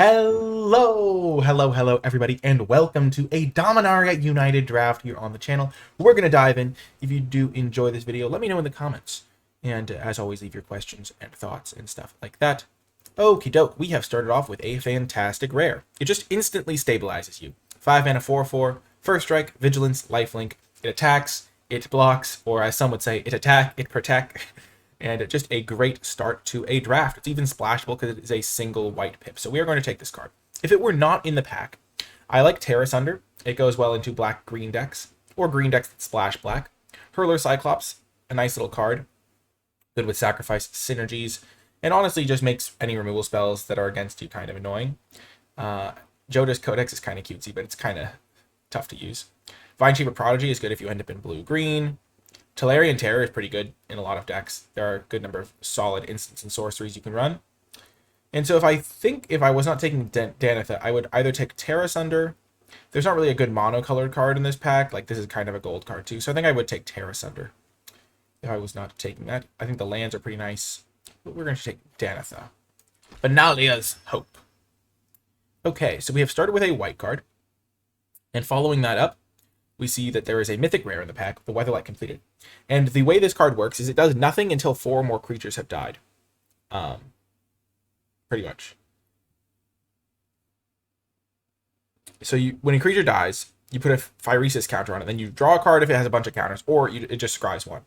Hello, everybody, and welcome to a Dominaria United draft here on the channel. We're going to dive in. If you do enjoy this video, let me know in the comments. And as always, leave your questions and thoughts and stuff like that. Okie doke, we have started off with a fantastic rare. It just instantly stabilizes you. 5 mana 4/4, first strike, vigilance, lifelink. It attacks, it blocks, or as some would say, it attack, it protect. And just a great start to a draft. It's even splashable because it is a single white pip. So we are going to take this card. If it were not in the pack, I like Terra Sunder. It goes well into black-green decks, or green decks that splash black. Hurler Cyclops, a nice little card. Good with sacrifice synergies. And honestly, just makes any removal spells that are against you kind of annoying. Joda's Codex is kind of cutesy, but it's kind of tough to use. Vine-Shaper Prodigy is good if you end up in blue-green. Tolarian Terror is pretty good in a lot of decks. There are a good number of solid instants and sorceries you can run. And so if I was not taking Danitha, I would either take Terra Sunder. There's not really a good mono-colored card in this pack. Like, this is kind of a gold card too. So I think I would take Terra Sunder if I was not taking that. I think the lands are pretty nice. But we're going to take Danitha. Benalia's Hope. Okay, so we have started with a white card. And following that up, we see that there is a mythic rare in the pack, the Weatherlight Completed. And the way this card works is it does nothing until 4 or more creatures have died. Pretty much. So when a creature dies, you put a Phyresis counter on it. Then you draw a card if it has a bunch of counters, or it just scries one.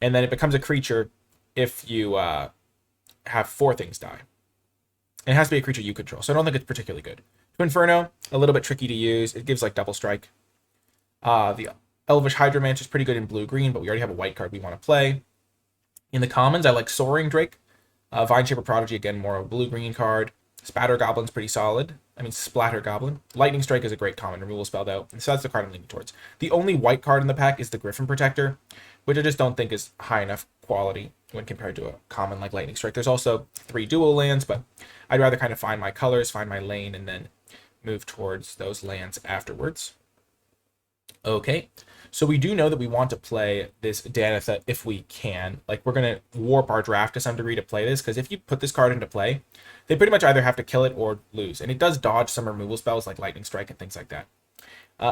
And then it becomes a creature if you have 4 things die. And it has to be a creature you control, so I don't think it's particularly good. To Inferno, a little bit tricky to use. It gives like double strike. The Elvish Hydromancer is pretty good in blue-green, but we already have a white card we want to play. In the commons, I like Soaring Drake. Vine-Shaper Prodigy, again, more of a blue-green card. Spatter Goblin's pretty solid. Splatter Goblin. Lightning Strike is a great common removal spell, though, and so that's the card I'm leaning towards. The only white card in the pack is the Griffin Protector, which I just don't think is high enough quality when compared to a common like Lightning Strike. There's also 3 dual lands, but I'd rather kind of find my colors, find my lane, and then move towards those lands afterwards. Okay, so we do know that we want to play this Danitha if we can. Like, we're going to warp our draft to some degree to play this, because if you put this card into play, they pretty much either have to kill it or lose. And it does dodge some removal spells like Lightning Strike and things like that.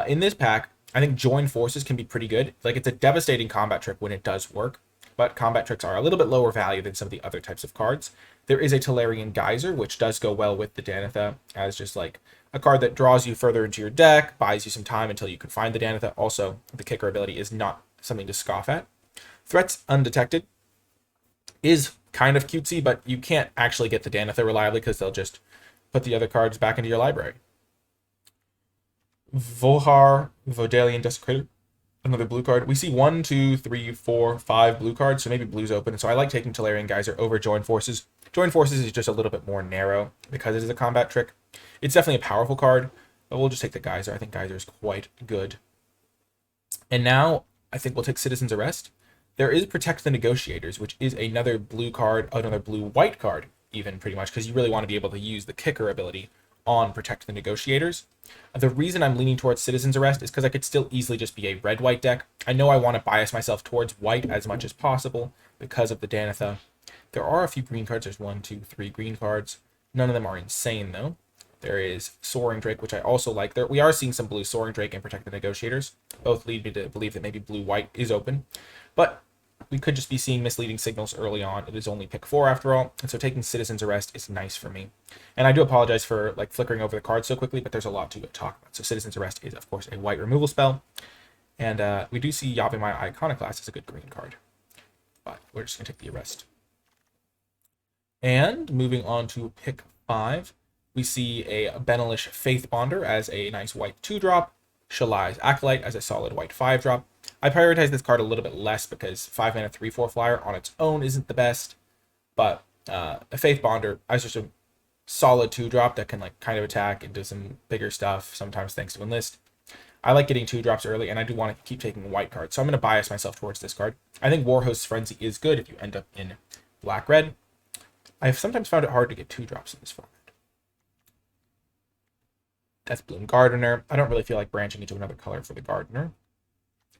In this pack, I think Join Forces can be pretty good. Like, it's a devastating combat trick when it does work, but combat tricks are a little bit lower value than some of the other types of cards. There is a Tolarian Geyser, which does go well with the Danitha as just like a card that draws you further into your deck, buys you some time until you can find the Danitha. Also, the kicker ability is not something to scoff at. Threats Undetected is kind of cutesy, but you can't actually get the Danitha reliably because they'll just put the other cards back into your library. Vohar, Vodalian Desecrator, another blue card. We see 1, 2, 3, 4, 5 blue cards, so maybe blue's open. So I like taking Tolarian Geyser over Join Forces. Join Forces is just a little bit more narrow because it is a combat trick. It's definitely a powerful card, but we'll just take the Geyser. I think Geyser is quite good. And now I think we'll take Citizen's Arrest. There is Protect the Negotiators, which is another blue card, another blue-white card, even pretty much, because you really want to be able to use the kicker ability on Protect the Negotiators. The reason I'm leaning towards Citizen's Arrest is because I could still easily just be a red-white deck. I know I want to bias myself towards white as much as possible because of the Danitha. There are a few green cards. There's 1, 2, 3 green cards. None of them are insane, though. There is Soaring Drake, which I also like. We are seeing some blue Soaring Drake and Protect the Negotiators. Both lead me to believe that maybe blue-white is open. But we could just be seeing misleading signals early on. It is only pick 4 after all, and so taking Citizen's Arrest is nice for me. And I do apologize for like flickering over the cards so quickly, but there's a lot to talk about. So Citizen's Arrest is, of course, a white removal spell. And we do see Yavimaya Iconoclast as a good green card. But we're just going to take the Arrest. And moving on to pick 5, we see a Benelish Faith Bonder as a nice white 2-drop, Shalai's Acolyte as a solid white 5-drop. I prioritize this card a little bit less because 5 mana 3/4 flyer on its own isn't the best, but a Faith Bonder as just a solid 2-drop that can like kind of attack and do some bigger stuff, sometimes thanks to Enlist. I like getting 2-drops early, and I do want to keep taking white cards, so I'm going to bias myself towards this card. I think Warhost's Frenzy is good if you end up in black-red. I've sometimes found it hard to get 2-drops in this format. Deathbloom Gardener. I don't really feel like branching into another color for the Gardener.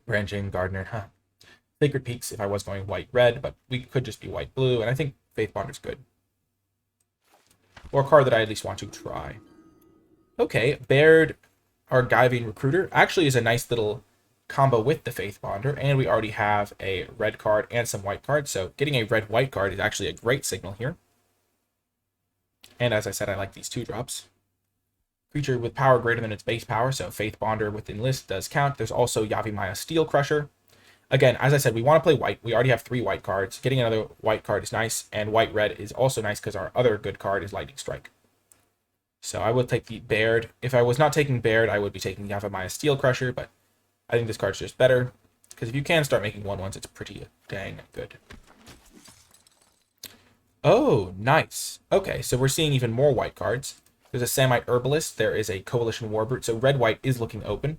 Branching, Gardener, Sacred Peaks if I was going white-red, but we could just be white-blue, and I think Faith Bonder's good. or a card that I at least want to try. Okay, Baird, Argivian Recruiter, actually is a nice little combo with the Faith Bonder, and we already have a red card and some white cards, so getting a red-white card is actually a great signal here. And as I said, I like these 2-drops. Creature with power greater than its base power, so Faith Bonder with Enlist does count. There's also Yavimaya Steel Crusher. Again, as I said, we want to play white. We already have 3 white cards. Getting another white card is nice, and white-red is also nice because our other good card is Lightning Strike. So I will take the Baird. If I was not taking Baird, I would be taking Yavimaya Steel Crusher, but I think this card's just better, because if you can start making 1/1s, it's pretty dang good. Oh, nice. Okay, so we're seeing even more white cards. There's a Samite Herbalist. There is a Coalition Warbrute. So red-white is looking open.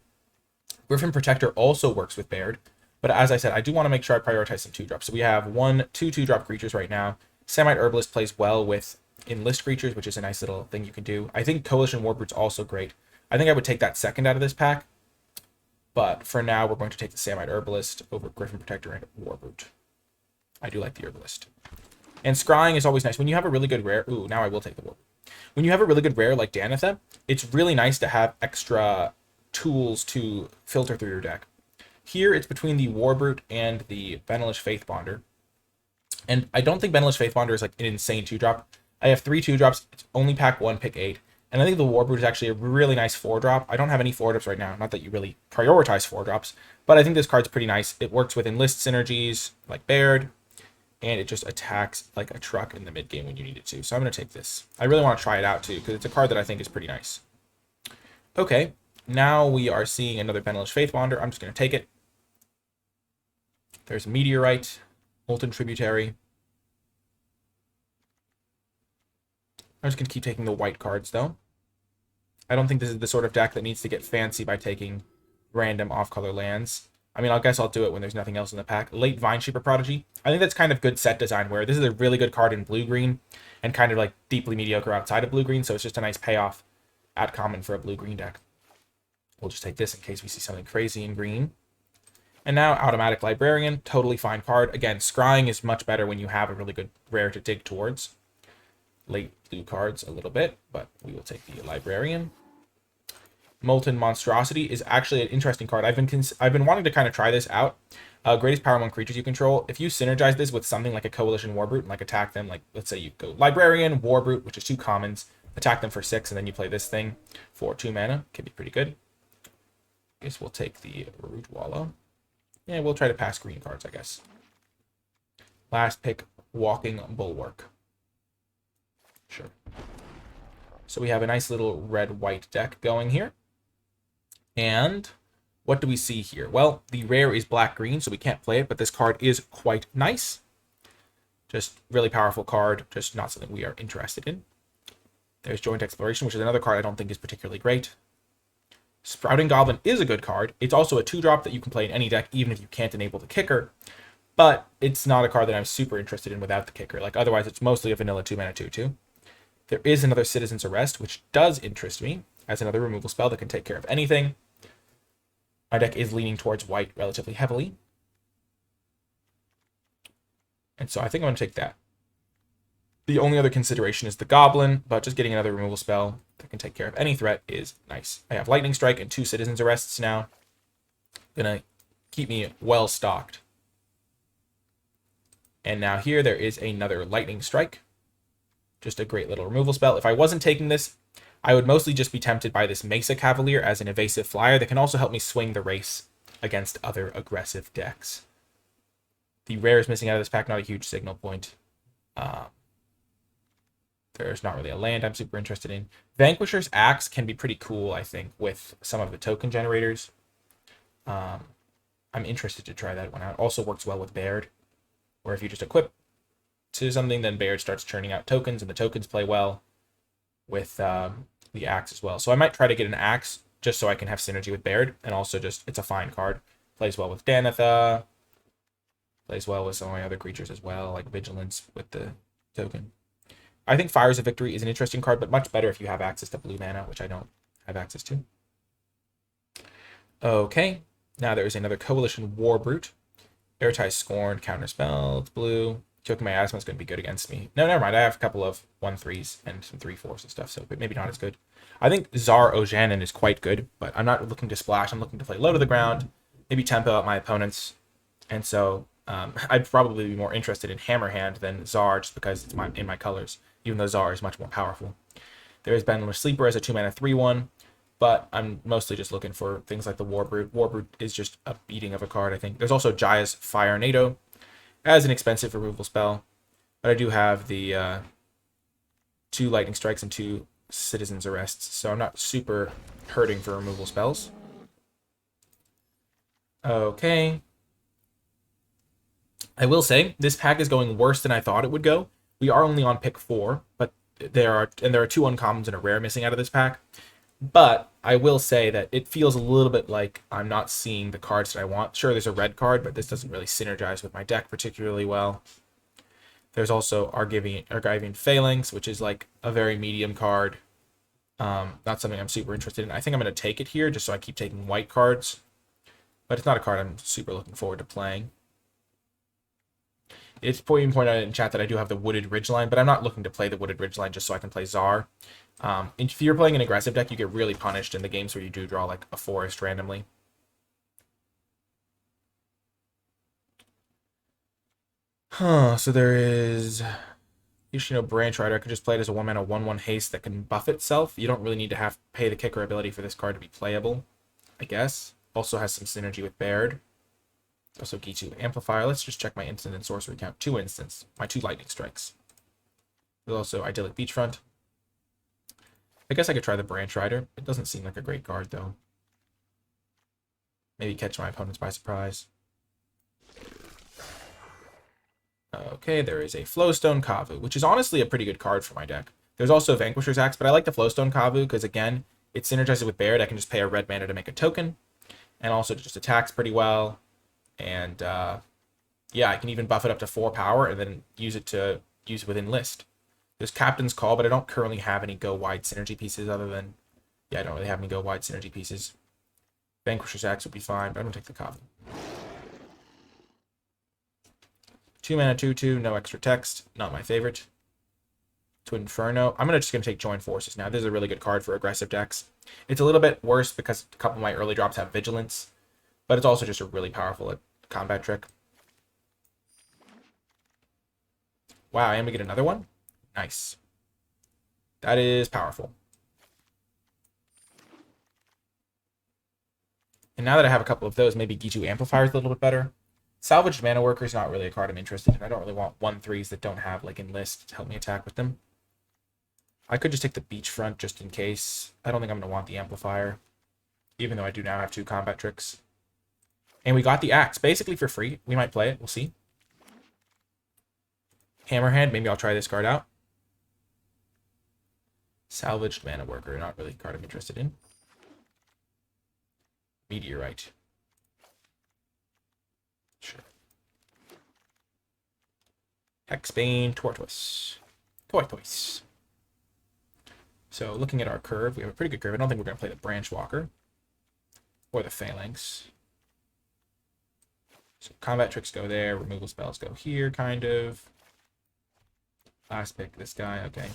Griffin Protector also works with Baird. But as I said, I do want to make sure I prioritize some 2-drops. So we have 2 2-drop creatures right now. Samite Herbalist plays well with Enlist creatures, which is a nice little thing you can do. I think Coalition Warbrute's also great. I think I would take that second out of this pack. But for now, we're going to take the Samite Herbalist over Griffin Protector and Warbrute. I do like the Herbalist. And Scrying is always nice. When you have a really good rare... Ooh, now I will take the Warbrute. When you have a really good rare like Danitha, it's really nice to have extra tools to filter through your deck. Here, it's between the Warbrute and the Benalish Faith Bonder. And I don't think Benalish Faith Bonder is like an insane 2-drop. I have 3 2-drops. It's only pack 1, pick 8. And I think the Warbrute is actually a really nice 4-drop. I don't have any 4-drops right now. Not that you really prioritize 4-drops. But I think this card's pretty nice. It works with Enlist synergies like Baird. And it just attacks like a truck in the mid game when you need it to. So I'm going to take this. I really want to try it out too, because it's a card that I think is pretty nice. Okay, now we are seeing another Benalish Faith Bonder. I'm just going to take it. There's Meteorite, Molten Tributary. I'm just going to keep taking the white cards though. I don't think this is the sort of deck that needs to get fancy by taking random off-color lands. I mean, I guess I'll do it when there's nothing else in the pack. Late Vinesheeper Prodigy. I think that's kind of good set design where this is a really good card in blue-green and kind of like deeply mediocre outside of blue-green, so it's just a nice payoff at common for a blue-green deck. We'll just take this in case we see something crazy in green. And now Automatic Librarian, totally fine card. Again, Scrying is much better when you have a really good rare to dig towards. Late blue cards a little bit, but we will take the Librarian. Molten Monstrosity is actually an interesting card. I've been wanting to kind of try this out. Greatest power among creatures you control. If you synergize this with something like a Coalition Warbrute and like attack them, like let's say you go Librarian, Warbrute, which is 2 commons, attack them for 6, and then you play this thing for 2 mana, can be pretty good. I guess we'll take the Root Wallow. Yeah, we'll try to pass green cards, I guess. Last pick, Walking Bulwark. Sure. So we have a nice little red-white deck going here. And what do we see here? Well, the rare is black-green, so we can't play it, but this card is quite nice. Just really powerful card, just not something we are interested in. There's Joint Exploration, which is another card I don't think is particularly great. Sprouting Goblin is a good card. It's also a 2-drop that you can play in any deck, even if you can't enable the kicker. But it's not a card that I'm super interested in without the kicker. Like, otherwise, it's mostly a vanilla 2-mana 2/2. There is another Citizen's Arrest, which does interest me as another removal spell that can take care of anything. My deck is leaning towards white relatively heavily. And so I think I'm going to take that. The only other consideration is the Goblin, but just getting another removal spell that can take care of any threat is nice. I have Lightning Strike and 2 Citizen's Arrests now. Gonna keep me well stocked. And now here there is another Lightning Strike. Just a great little removal spell. If I wasn't taking this, I would mostly just be tempted by this Mesa Cavalier as an evasive flyer that can also help me swing the race against other aggressive decks. The rare is missing out of this pack, not a huge signal point. There's not really a land I'm super interested in. Vanquisher's Axe can be pretty cool, I think, with some of the token generators. I'm interested to try that one out. Also works well with Baird, where if you just equip to something, then Baird starts churning out tokens, and the tokens play well with the Axe as well. So I might try to get an Axe just so I can have synergy with Baird, and also just, it's a fine card. Plays well with Danitha. Plays well with some of my other creatures as well, like Vigilance with the token. I think Fires of Victory is an interesting card, but much better if you have access to blue mana, which I don't have access to. Okay, now there is another Coalition Warbrute. Airtight Scorn, counterspell, it's blue. Joking Miasma is going to be good against me. No, never mind. I have a couple of 1/3s and some 3/4s and stuff, so maybe not as good. I think Tsar Ojanin is quite good, but I'm not looking to splash. I'm looking to play low to the ground, maybe tempo out my opponents. And so I'd probably be more interested in Hammerhand than Tsar just because it's in my colors, even though Tsar is much more powerful. There is Boundless Sleeper as a 2-mana 3/1, but I'm mostly just looking for things like the Warbrute. Warbrute is just a beating of a card, I think. There's also Jaya's Fire NATO as an expensive removal spell, but I do have the 2 Lightning Strikes and 2 Citizen's Arrests, so I'm not super hurting for removal spells. Okay. I will say, this pack is going worse than I thought it would go. We are only on pick 4, but there are 2 uncommons and a rare missing out of this pack. But I will say that it feels a little bit like I'm not seeing the cards that I want. Sure, there's a red card, but this doesn't really synergize with my deck particularly well. There's also Argivian Phalanx, which is like a very medium card. Not something I'm super interested in. I think I'm going to take it here just so I keep taking white cards. But it's not a card I'm super looking forward to playing. It's even pointed out in chat that I do have the Wooded Ridgeline, but I'm not looking to play the Wooded Ridgeline just so I can play Tsar. If you're playing an aggressive deck, you get really punished in the games where you do draw like a forest randomly. So there is Branch Rider. I could just play it as a 1-mana 1/1 haste that can buff itself. You don't really need to pay the kicker ability for this card to be playable, I guess. Also has some synergy with Baird. Also Gitu Amplifier. Let's just check my instant and sorcery count. 2 instants. My 2 Lightning Strikes. There's also Idyllic Beachfront. I guess I could try the Branch Rider. It doesn't seem like a great card, though. Maybe catch my opponents by surprise. Okay, there is a Flowstone Kavu, which is honestly a pretty good card for my deck. There's also Vanquisher's Axe, but I like the Flowstone Kavu because, again, it synergizes with Baird. I can just pay a red mana to make a token, and also just attacks pretty well. And, yeah, I can even buff it up to 4 power and then use it within list. There's Captain's Call, but I don't currently have any go-wide synergy pieces other than... Yeah, I don't really have any go-wide synergy pieces. Vanquisher's Axe would be fine, but I'm going to take the Kavu. 2 mana 2/2, no extra text. Not my favorite. To Inferno. I'm just going to take Join Forces now. This is a really good card for aggressive decks. It's a little bit worse because a couple of my early drops have Vigilance, but it's also just a really powerful combat trick. Wow, and we get another one? Nice. That is powerful. And now that I have a couple of those, maybe Gitu Amplifier is a little bit better. Salvaged Mana Worker is not really a card I'm interested in. I don't really want 1/3s that don't have like enlist to help me attack with them. I could just take the Beachfront just in case. I don't think I'm going to want the Amplifier, even though I do now have 2 combat tricks. And we got the Axe, basically for free. We might play it. We'll see. Hammerhand, maybe I'll try this card out. Salvaged Mana Worker, not really a card I'm interested in. Meteorite. Sure. Hexbane, Tortoise. So looking at our curve, we have a pretty good curve. I don't think we're going to play the Branch Walker or the Phalanx. So combat tricks go there, removal spells go here, kind of. Last pick, this guy, okay.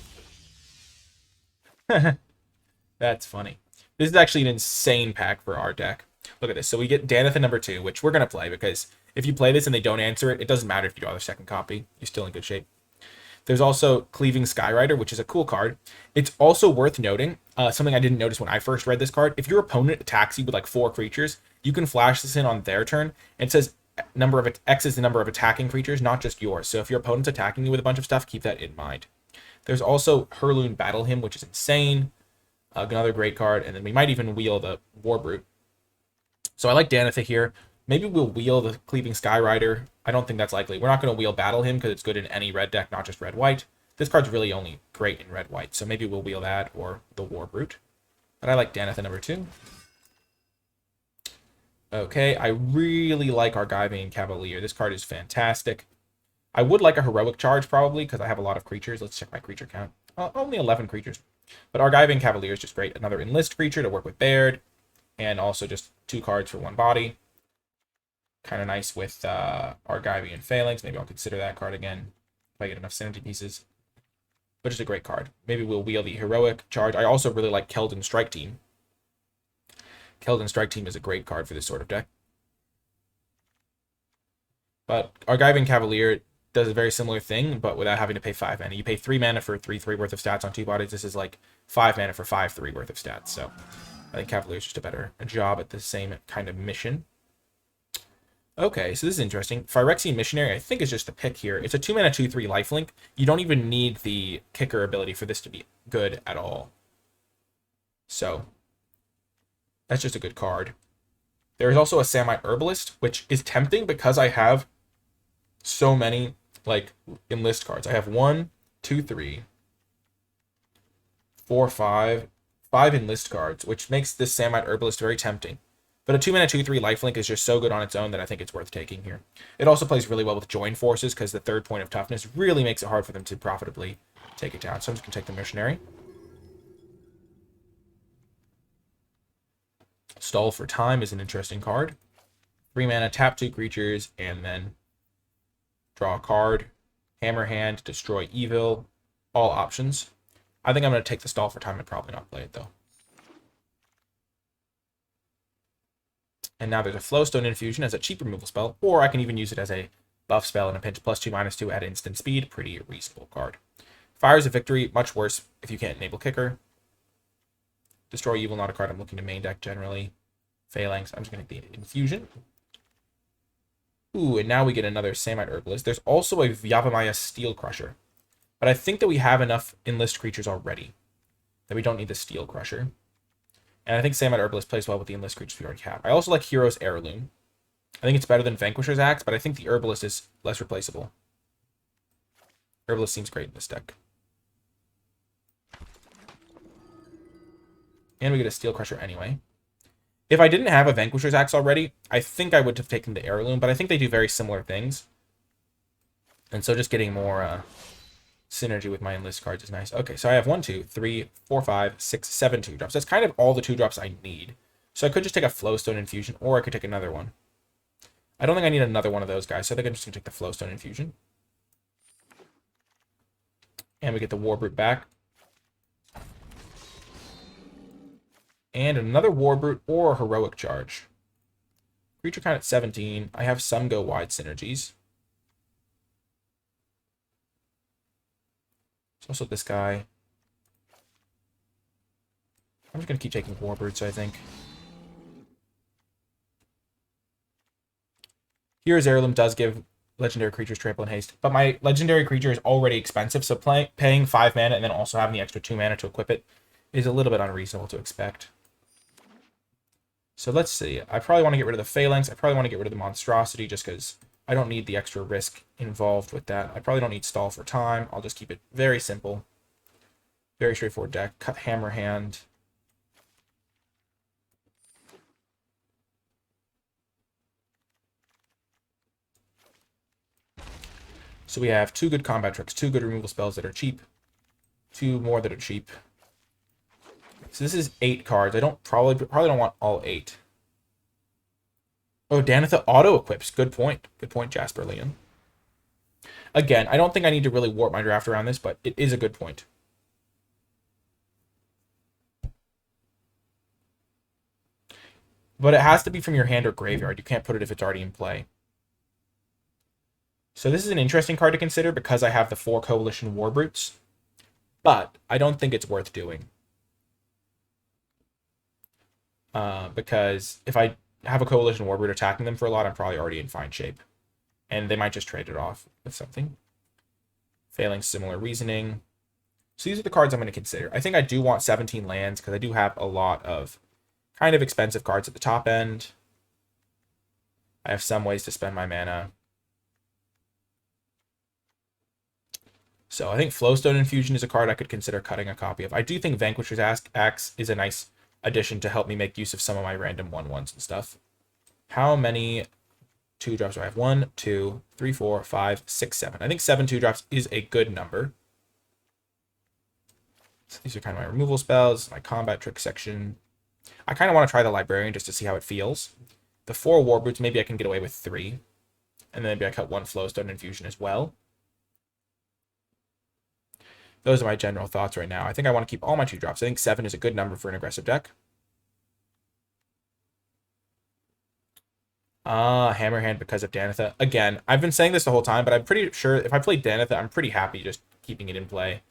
That's funny. This is actually an insane pack for our deck. Look at this. So we get Danathan number 2, which we're going to play because if you play this and they don't answer it, it doesn't matter if you draw the second copy. You're still in good shape. There's also Cleaving Skyrider, which is a cool card. It's also worth noting, something I didn't notice when I first read this card. If your opponent attacks you with like 4 creatures, you can flash this in on their turn. And it says X is the number of attacking creatures, not just yours. So if your opponent's attacking you with a bunch of stuff, keep that in mind. There's also Hurloon Battle Hymn, which is insane. Another great card. And then we might even wheel the Warbrute. So I like Danatha here. Maybe we'll wheel the Cleaving Skyrider. I don't think that's likely. We're not going to wheel Battle Hymn because it's good in any red deck, not just red-white. This card's really only great in red-white, so maybe we'll wheel that or the Warbrute. But I like Danatha number 2. Okay, I really like Argivian Cavalier. This card is fantastic. I would like a Heroic Charge probably because I have a lot of creatures. Let's check my creature count. Only 11 creatures. But Argivian Cavalier is just great. Another enlist creature to work with Baird. And also just 2 cards for 1 body. Kind of nice with Argivian Phalanx. Maybe I'll consider that card again. I get enough synergy pieces. But just a great card. Maybe we'll wield the Heroic Charge. I also really like Keldon Strike Team. Keldon Strike Team is a great card for this sort of deck. But Argivan Cavalier does a very similar thing, but without having to pay 5 mana. You pay 3 mana for 3/3 worth of stats on 2 bodies. This is like 5 mana for 5/3 worth of stats. So I think Cavalier is just a better job at the same kind of mission. Okay, so this is interesting. Phyrexian Missionary, I think, is just the pick here. It's a 2 mana 2/3 lifelink. You don't even need the kicker ability for this to be good at all. So that's just a good card. There is also a Samite Herbalist, which is tempting because I have so many like enlist cards. I have 1, 2, 3, 4, 5 enlist cards, which makes this Samite Herbalist very tempting. But a 2 mana 2/3 lifelink is just so good on its own that I think it's worth taking here. It also plays really well with join forces because the 3rd point of toughness really makes it hard for them to profitably take it down. So I'm just gonna take the Missionary. Stall for Time is an interesting card. 3 mana, tap 2 creatures, and then draw a card. Hammer Hand, Destroy Evil, all options. I think I'm going to take the Stall for Time and probably not play it, though. And now there's a Flowstone Infusion as a cheap removal spell, or I can even use it as a buff spell in a pinch, +2/-2 at instant speed. Pretty reasonable card. Fires of Victory, much worse if you can't enable Kicker. Destroy Evil, not a card I'm looking to main deck generally. Phalanx, I'm just going to get the Infusion. Ooh, and now we get another Samite Herbalist. There's also a Yavimaya Steel Crusher. But I think that we have enough enlist creatures already that we don't need the Steel Crusher. And I think Samite Herbalist plays well with the enlist creatures we already have. I also like Hero's Heirloom. I think it's better than Vanquisher's Axe, but I think the Herbalist is less replaceable. Herbalist seems great in this deck. And we get a Steel Crusher anyway. If I didn't have a Vanquisher's Axe already, I think I would have taken the Heirloom, but I think they do very similar things. And so just getting more synergy with my enlist cards is nice. Okay, so I have 1, 2, 3, 4, 5, 6, 7 2-drops. That's kind of all the 2-drops I need. So I could just take a Flowstone Infusion, or I could take another one. I don't think I need another one of those guys, so I think I'm just going to take the Flowstone Infusion. And we get the Warbrute back. And another Warbrute or Heroic Charge. Creature count at 17. I have some go wide synergies. There's also this guy. I'm just going to keep taking Warbrutes, I think. Hero's Heirloom does give legendary creatures trample and haste, but my legendary creature is already expensive, so paying 5 mana and then also having the extra 2 mana to equip it is a little bit unreasonable to expect. So let's see. I probably want to get rid of the Phalanx. I probably want to get rid of the Monstrosity just because I don't need the extra risk involved with that. I probably don't need Stall for Time. I'll just keep it very simple. Very straightforward deck. Cut Hammer Hand. So we have 2 good combat tricks, 2 good removal spells that are cheap, 2 more that are cheap. So this is 8 cards. I probably don't want all 8. Oh, Danitha auto equips. Good point. Good point, Jasper Leon. Again, I don't think I need to really warp my draft around this, but it is a good point. But it has to be from your hand or graveyard. You can't put it if it's already in play. So this is an interesting card to consider because I have the 4 Coalition Warbrutes, but I don't think it's worth doing. Because if I have a Coalition Warbrute attacking them for a lot, I'm probably already in fine shape. And they might just trade it off with something. Failing similar reasoning. So these are the cards I'm going to consider. I think I do want 17 lands because I do have a lot of kind of expensive cards at the top end. I have some ways to spend my mana. So I think Flowstone Infusion is a card I could consider cutting a copy of. I do think Vanquisher's Axe is a nice addition to help me make use of some of my random 1/1s and stuff. How many 2-drops do I have? 1, 2, 3, 4, 5, 6, 7. I think 7 2-drops is a good number. So these are kind of my removal spells, my combat trick section. I kind of want to try the Librarian just to see how it feels. The 4 Warbrutes, maybe I can get away with 3. And then maybe I cut 1 Flowstone Infusion as well. those are my general thoughts right now. I think I want to keep all my 2-drops. I think 7 is a good number for an aggressive deck. Hammerhand because of Danitha. Again, I've been saying this the whole time, but I'm pretty sure if I play Danitha, I'm pretty happy just keeping it in play.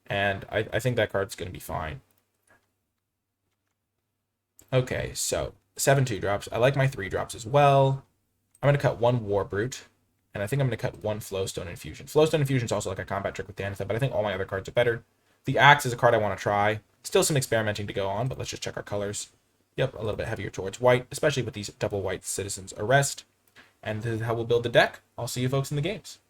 And I think that card's going to be fine. Okay, so 7 2-drops. I like my 3-drops as well. I'm going to cut 1 Warbrute, and I think I'm going to cut 1 Flowstone Infusion. Flowstone Infusion is also like a combat trick with Danitha, but I think all my other cards are better. The Axe is a card I want to try. Still some experimenting to go on, but let's just check our colors. Yep, a little bit heavier towards white, especially with these double white Citizen's Arrest. And this is how we'll build the deck. I'll see you folks in the games.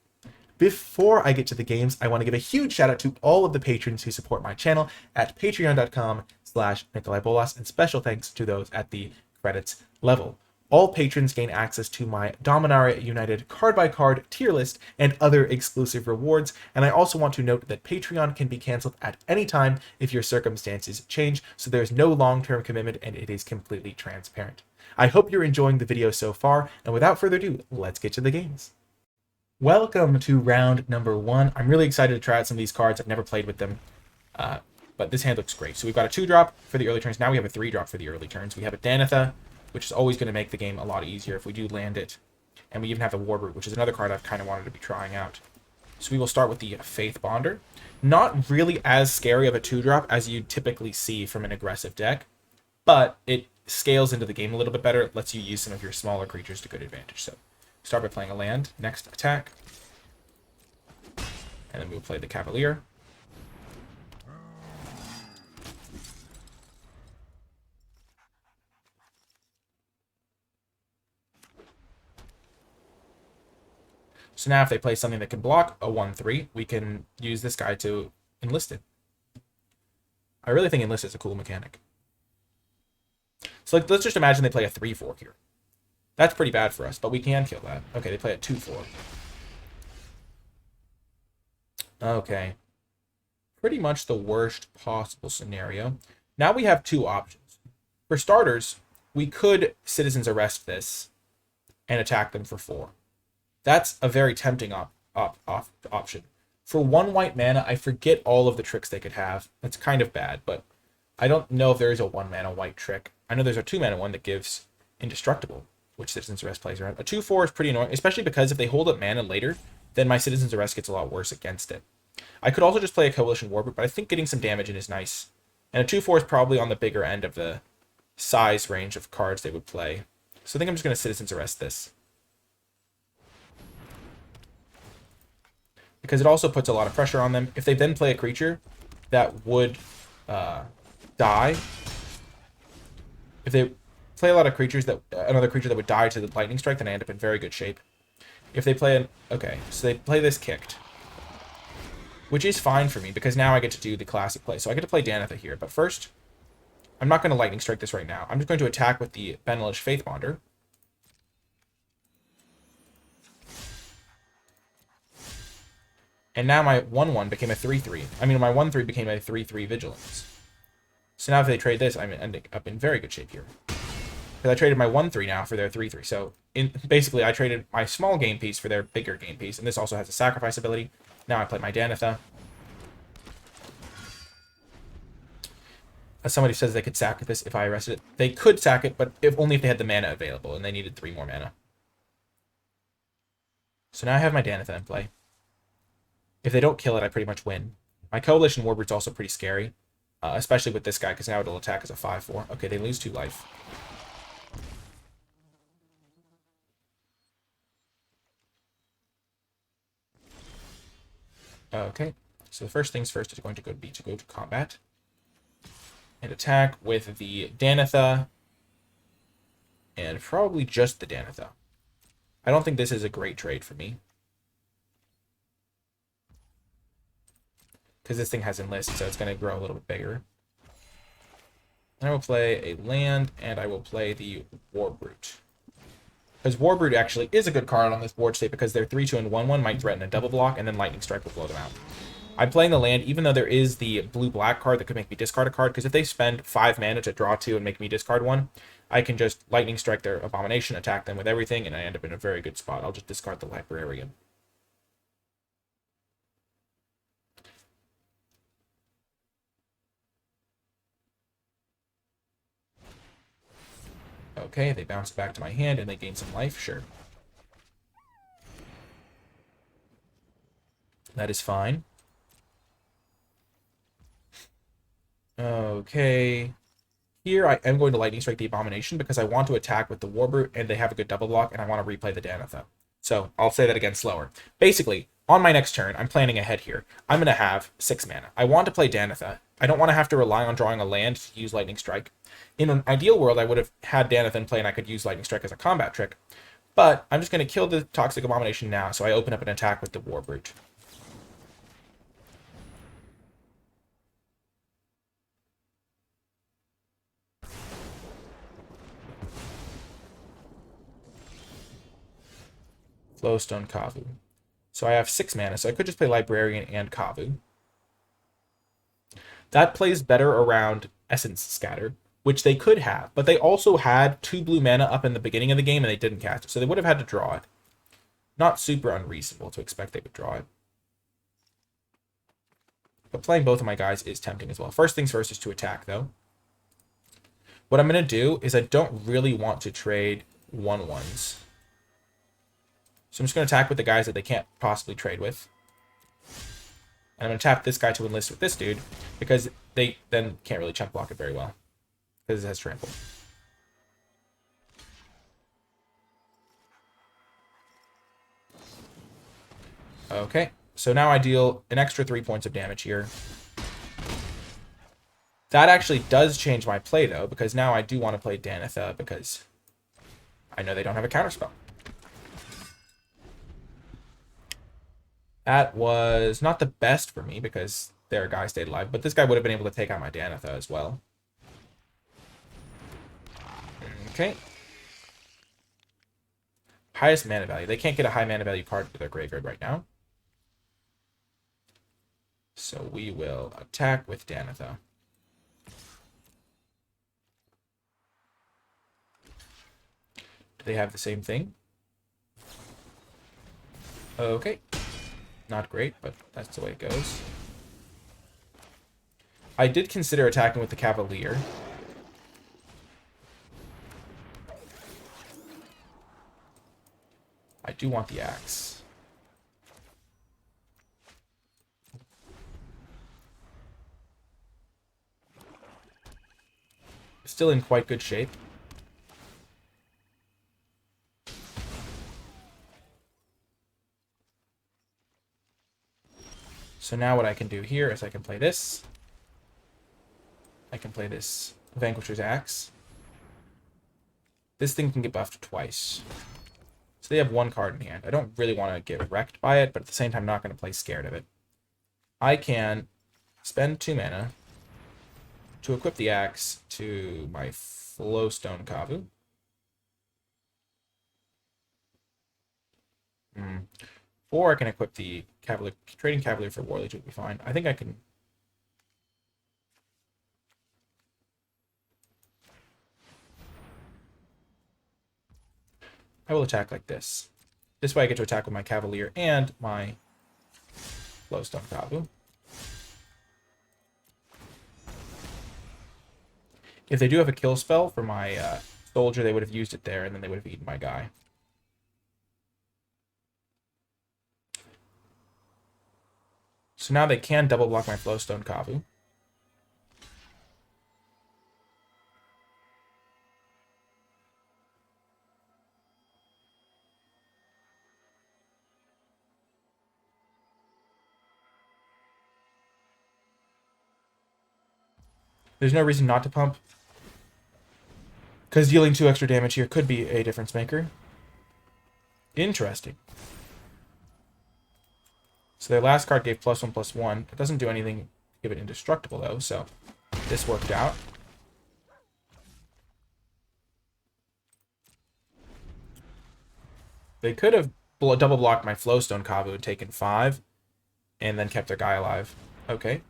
Before I get to the games, I want to give a huge shout out to all of the patrons who support my channel at patreon.com/NicolaiBolas, and special thanks to those at the credits level. All patrons gain access to my Dominaria United card-by-card tier list and other exclusive rewards, and I also want to note that Patreon can be canceled at any time if your circumstances change, so there's no long-term commitment and it is completely transparent. I hope you're enjoying the video so far, and without further ado, let's get to the games. Welcome to round number 1. I'm really excited to try out some of these cards. I've never played with them, but this hand looks great. So we've got a 2-drop for the early turns. Now we have a 3-drop for the early turns. We have a Danitha, which is always going to make the game a lot easier if we do land it. And we even have a Warbrute, which is another card I've kind of wanted to be trying out. So we will start with the Faith Bonder. Not really as scary of a 2-drop as you typically see from an aggressive deck, but it scales into the game a little bit better. It lets you use some of your smaller creatures to good advantage. So start by playing a land, next attack, and then we'll play the Cavalier. So now if they play something that can block a 1/3, we can use this guy to enlist it. I really think enlist is a cool mechanic. So like, let's just imagine they play a 3/4 here. That's pretty bad for us, but we can kill that. Okay, they play a 2/4. Okay. Pretty much the worst possible scenario. Now we have 2 options. For starters, we could Citizen's Arrest this and attack them for 4. That's a very tempting option. For 1 white mana, I forget all of the tricks they could have. That's kind of bad, but I don't know if there is a 1 mana white trick. I know there's a 2 mana one that gives Indestructible, which Citizen's Arrest plays around. A 2/4 is pretty annoying, especially because if they hold up mana later, then my Citizen's Arrest gets a lot worse against it. I could also just play a Coalition Warbrute, but I think getting some damage in is nice. And a 2/4 is probably on the bigger end of the size range of cards they would play. So I think I'm just going to Citizen's Arrest this. Because it also puts a lot of pressure on them. If they then play a creature that would die, if they play a lot of creatures that another creature that would die to the Lightning Strike, then I end up in very good shape. If they play okay, so they play this kicked, which is fine for me because now I get to do the classic play. So I get to play Danitha here, but first, I'm not going to Lightning Strike this right now. I'm just going to attack with the Benelish Faith Bonder. And now my 1/1 became a 3/3. I mean, my 1/3 became a 3/3 Vigilance. So now if they trade this, I'm ending up in very good shape here. Because I traded my 1/3 now for their 3/3. So basically, I traded my small game piece for their bigger game piece. And this also has a sacrifice ability. Now I play my Danitha. As somebody says they could sack this if I arrested it. They could sack it, but only if they had the mana available. And they needed 3 more mana. So now I have my Danitha in play. If they don't kill it, I pretty much win. My Coalition Warbrute's also pretty scary. Especially with this guy, because now it'll attack as a 5/4. Okay, they lose 2 life. Okay, so the first things first is going to be to go to combat. And attack with the Danitha. And probably just the Danitha. I don't think this is a great trade for me. Because this thing has enlist, so it's going to grow a little bit bigger. And I will play a land, and I will play the Warbrute. Because Warbrute actually is a good card on this board state because their 3/2 and 1/1 might threaten a double block, and then Lightning Strike will blow them out. I'm playing the land, even though there is the blue-black card that could make me discard a card, because if they spend 5 mana to draw 2 and make me discard 1, I can just Lightning Strike their Abomination, attack them with everything, and I end up in a very good spot. I'll just discard the Librarian. Okay, they bounce back to my hand and they gain some life. Sure. That is fine. Okay. Here I am going to Lightning Strike the Abomination because I want to attack with the Warbrute and they have a good double block and I want to replay the Danitha. So I'll say that again slower. Basically, on my next turn, I'm planning ahead here. I'm going to have 6 mana. I want to play Danitha. I don't want to have to rely on drawing a land to use Lightning Strike. In an ideal world, I would have had Danitha in play and I could use Lightning Strike as a combat trick. But I'm just going to kill the Toxic Abomination now, so I open up an attack with the Warbrute. Flowstone Kavu. So I have 6 mana, so I could just play Librarian and Kavu. That plays better around Essence Scatter, which they could have, but they also had 2 blue mana up in the beginning of the game and they didn't cast it, so they would have had to draw it. Not super unreasonable to expect they would draw it. But playing both of my guys is tempting as well. First things first is to attack, though. What I'm going to do is I don't really want to trade 1/1s. So I'm just going to attack with the guys that they can't possibly trade with. And I'm going to tap this guy to enlist with this dude, because they then can't really chunk block it very well, because it has trample. Okay, so now I deal an extra 3 points of damage here. That actually does change my play, though, because now I do want to play Danitha, because I know they don't have a counterspell. That was not the best for me because their guy stayed alive, but this guy would have been able to take out my Danitha as well. Okay. Highest mana value. They can't get a high mana value card to their graveyard right now. So we will attack with Danitha. Do they have the same thing? Okay. Not great, but that's the way it goes. I did consider attacking with the Cavalier. I do want the axe. Still in quite good shape. So now what I can do here is I can play this. I can play this Vanquisher's Axe. This thing can get buffed twice. So they have 1 card in hand. I don't really want to get wrecked by it, but at the same time, I'm not going to play scared of it. I can spend 2 mana to equip the axe to my Flowstone Kavu. Or I can equip the Cavalier, trading Cavalier for Warleech would be fine. I think I can. I will attack like this. This way I get to attack with my Cavalier and my Flowstone Kavu. If they do have a kill spell for my soldier, they would have used it there, and then they would have eaten my guy. So now they can double block my Flowstone Kavu. There's no reason not to pump, because dealing 2 extra damage here could be a difference maker. Interesting. So their last card gave +1/+1. It doesn't do anything to give it indestructible, though, so this worked out. They could have double blocked my Flowstone Kavu and taken 5, and then kept their guy alive. Okay.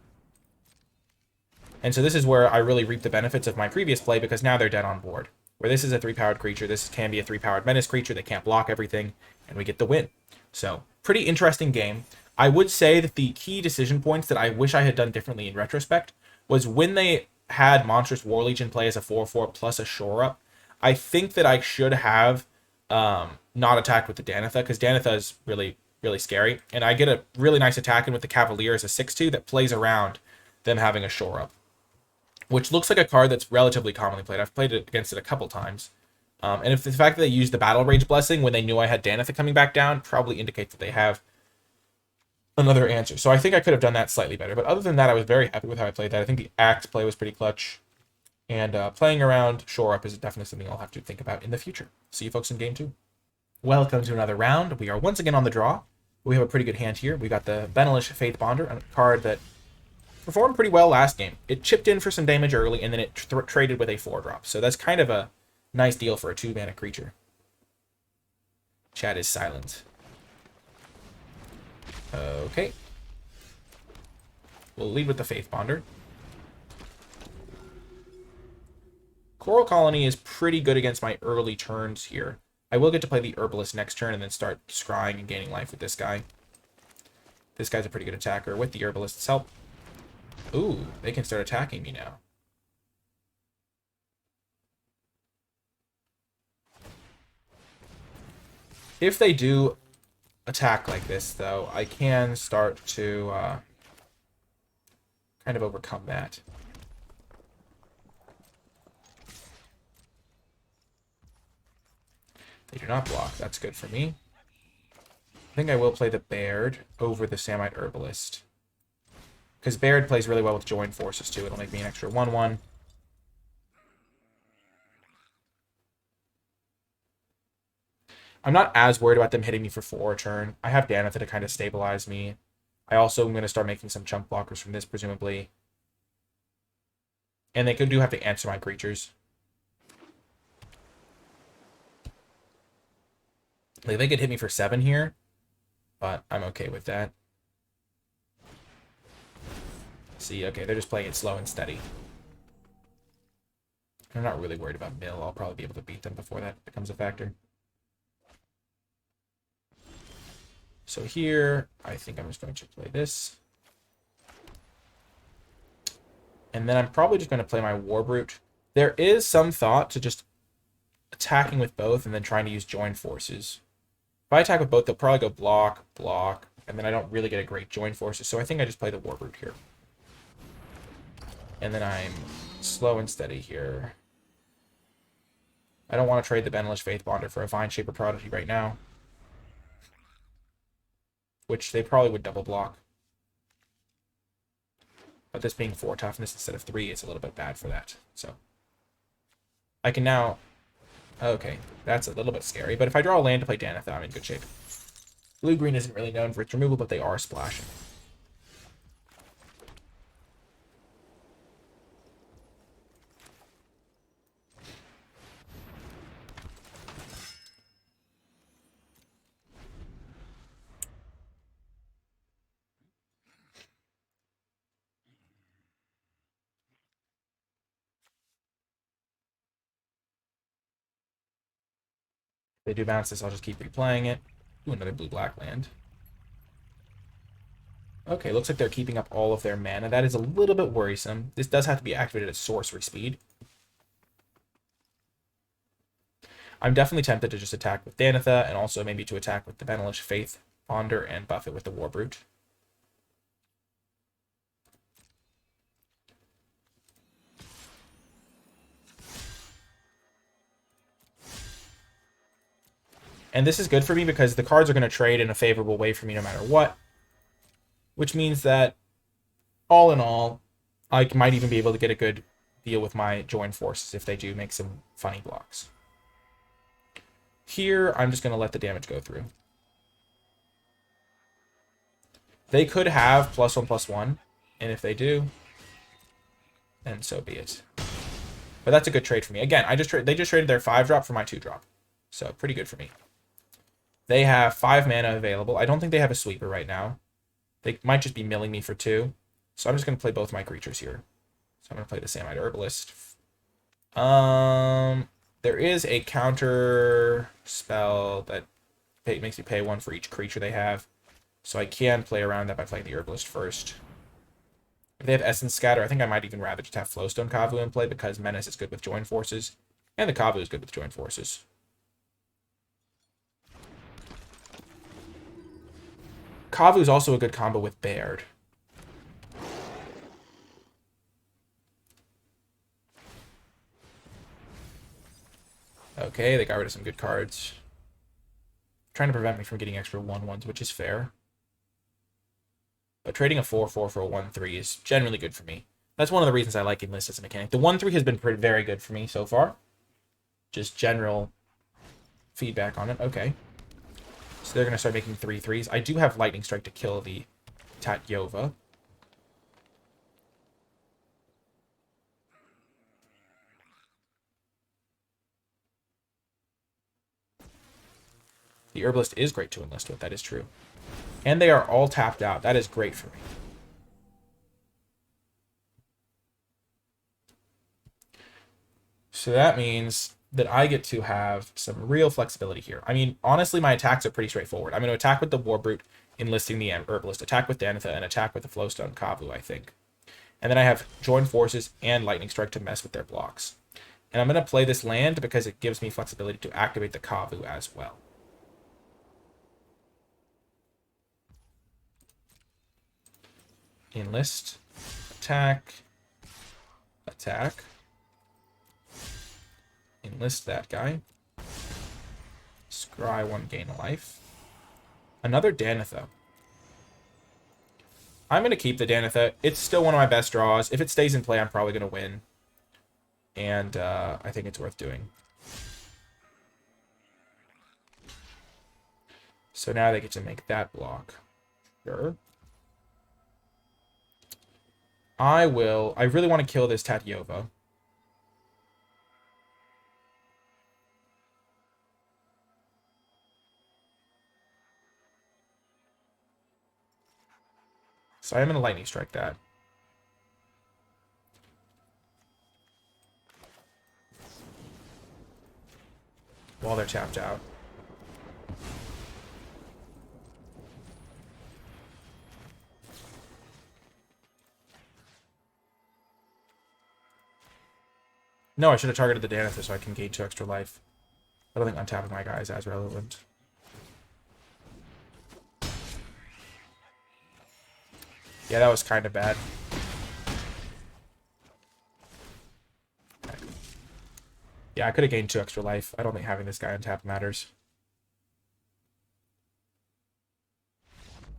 And so this is where I really reap the benefits of my previous play, because now they're dead on board. Where this is a 3-powered creature, this can be a 3-powered menace creature. They can't block everything, and we get the win. So, pretty interesting game. I would say that the key decision points that I wish I had done differently in retrospect was when they had Monstrous Warleech in play as a 4/4 plus a Shore Up. I think that I should have not attacked with the Danitha, because Danitha is really, really scary. And I get a really nice attack in with the Cavalier as a 6/2 that plays around them having a shore up, which looks like a card that's relatively commonly played. I've played it against it a couple times. And if the fact that they used the Battle Rage Blessing when they knew I had Danitha coming back down probably indicates that they have another answer. So I think I could have done that slightly better. But other than that, I was very happy with how I played that. I think the Axe play was pretty clutch. And playing around shore up is definitely something I'll have to think about in the future. See you folks in game 2. Welcome to another round. We are once again on the draw. We have a pretty good hand here. We got the Benelish Faith Bonder, a card that performed pretty well last game. It chipped in for some damage early, and then it traded with a 4-drop. So that's kind of a nice deal for a 2-mana creature. Chat is silent. Okay. We'll lead with the Faith Bonder. Coral Colony is pretty good against my early turns here. I will get to play the Herbalist next turn and then start scrying and gaining life with this guy. This guy's a pretty good attacker with the Herbalist's help. Ooh, they can start attacking me now. If they do attack like this, though, I can start to kind of overcome that. They do not block. That's good for me. I think I will play the Baird over the Samite Herbalist, because Baird plays really well with Join Forces, too. It'll make me an extra 1/1. I'm not as worried about them hitting me for 4 a turn. I have Danitha to kind of stabilize me. I also am going to start making some chunk blockers from this, presumably. And they do have to answer my creatures. Like, they could hit me for 7 here, but I'm okay with that. See, okay, they're just playing it slow and steady. I'm not really worried about mill. I'll probably be able to beat them before that becomes a factor. So here, I think I'm just going to play this. And then I'm probably just going to play my Warbrute. There is some thought to just attacking with both and then trying to use Join Forces. If I attack with both, they'll probably go block, block, and then I don't really get a great Join Forces, so I think I just play the Warbrute here. And then I'm slow and steady here. I don't want to trade the Benelish Faith Bonder for a Vine Shaper Prodigy right now, which they probably would double block. But this being 4 toughness instead of 3, it's a little bit bad for that. So I can now... Okay, that's a little bit scary. But if I draw a land to play Danitha, I'm in good shape. Blue-green isn't really known for its removal, but they are splashing. If they do bounce this, I'll just keep replaying it. Ooh, another blue-black land. Okay, looks like they're keeping up all of their mana. That is a little bit worrisome. This does have to be activated at sorcery speed. I'm definitely tempted to just attack with Danitha, and also maybe to attack with the Benelish Faith Bonder and buff it with the Warbrute. And this is good for me because the cards are going to trade in a favorable way for me no matter what. Which means that, all in all, I might even be able to get a good deal with my Join Forces if they do make some funny blocks. Here, I'm just going to let the damage go through. They could have +1/+1, and if they do, then so be it. But that's a good trade for me. Again, they just traded their 5-drop for my 2-drop. So, pretty good for me. They have 5 mana available. I don't think they have a sweeper right now. They might just be milling me for 2. So I'm just going to play both my creatures here. So I'm going to play the Samite Herbalist. There is a counter spell that makes me pay 1 for each creature they have. So I can play around that by playing the Herbalist first. If they have Essence Scatter, I think I might even rather just have Flowstone Kavu in play because Menace is good with Join Forces. And the Kavu is good with joint forces. Kavu is also a good combo with Baird. Okay, they got rid of some good cards. Trying to prevent me from getting extra 1/1s, which is fair. But trading a 4/4 for a 1/3 is generally good for me. That's one of the reasons I like Enlist as a mechanic. The 1/3 has been very good for me so far. Just general feedback on it. Okay. So they're going to start making 3/3s. I do have Lightning Strike to kill the Tatyova. The Herbalist is great to enlist with. That is true. And they are all tapped out. That is great for me. So that means that I get to have some real flexibility here. I mean, honestly, my attacks are pretty straightforward. I'm going to attack with the War Brute, enlisting the Herbalist, attack with Danitha, and attack with the Flowstone Kavu, I think. And then I have Join Forces and Lightning Strike to mess with their blocks. And I'm going to play this land because it gives me flexibility to activate the Kavu as well. Enlist, attack, attack. Enlist that guy. Scry 1, gain a life. Another Danitha. I'm going to keep the Danitha. It's still one of my best draws. If it stays in play, I'm probably going to win. And I think it's worth doing. So now they get to make that block. Sure. I really want to kill this Tatyova. So I'm going to Lightning Strike that. While they're tapped out. No, I should have targeted the Danitha so I can gain 2 extra life. I don't think untapping my guy is as relevant. Yeah, that was kind of bad. Yeah, I could have gained 2 extra life. I don't think having this guy untapped matters.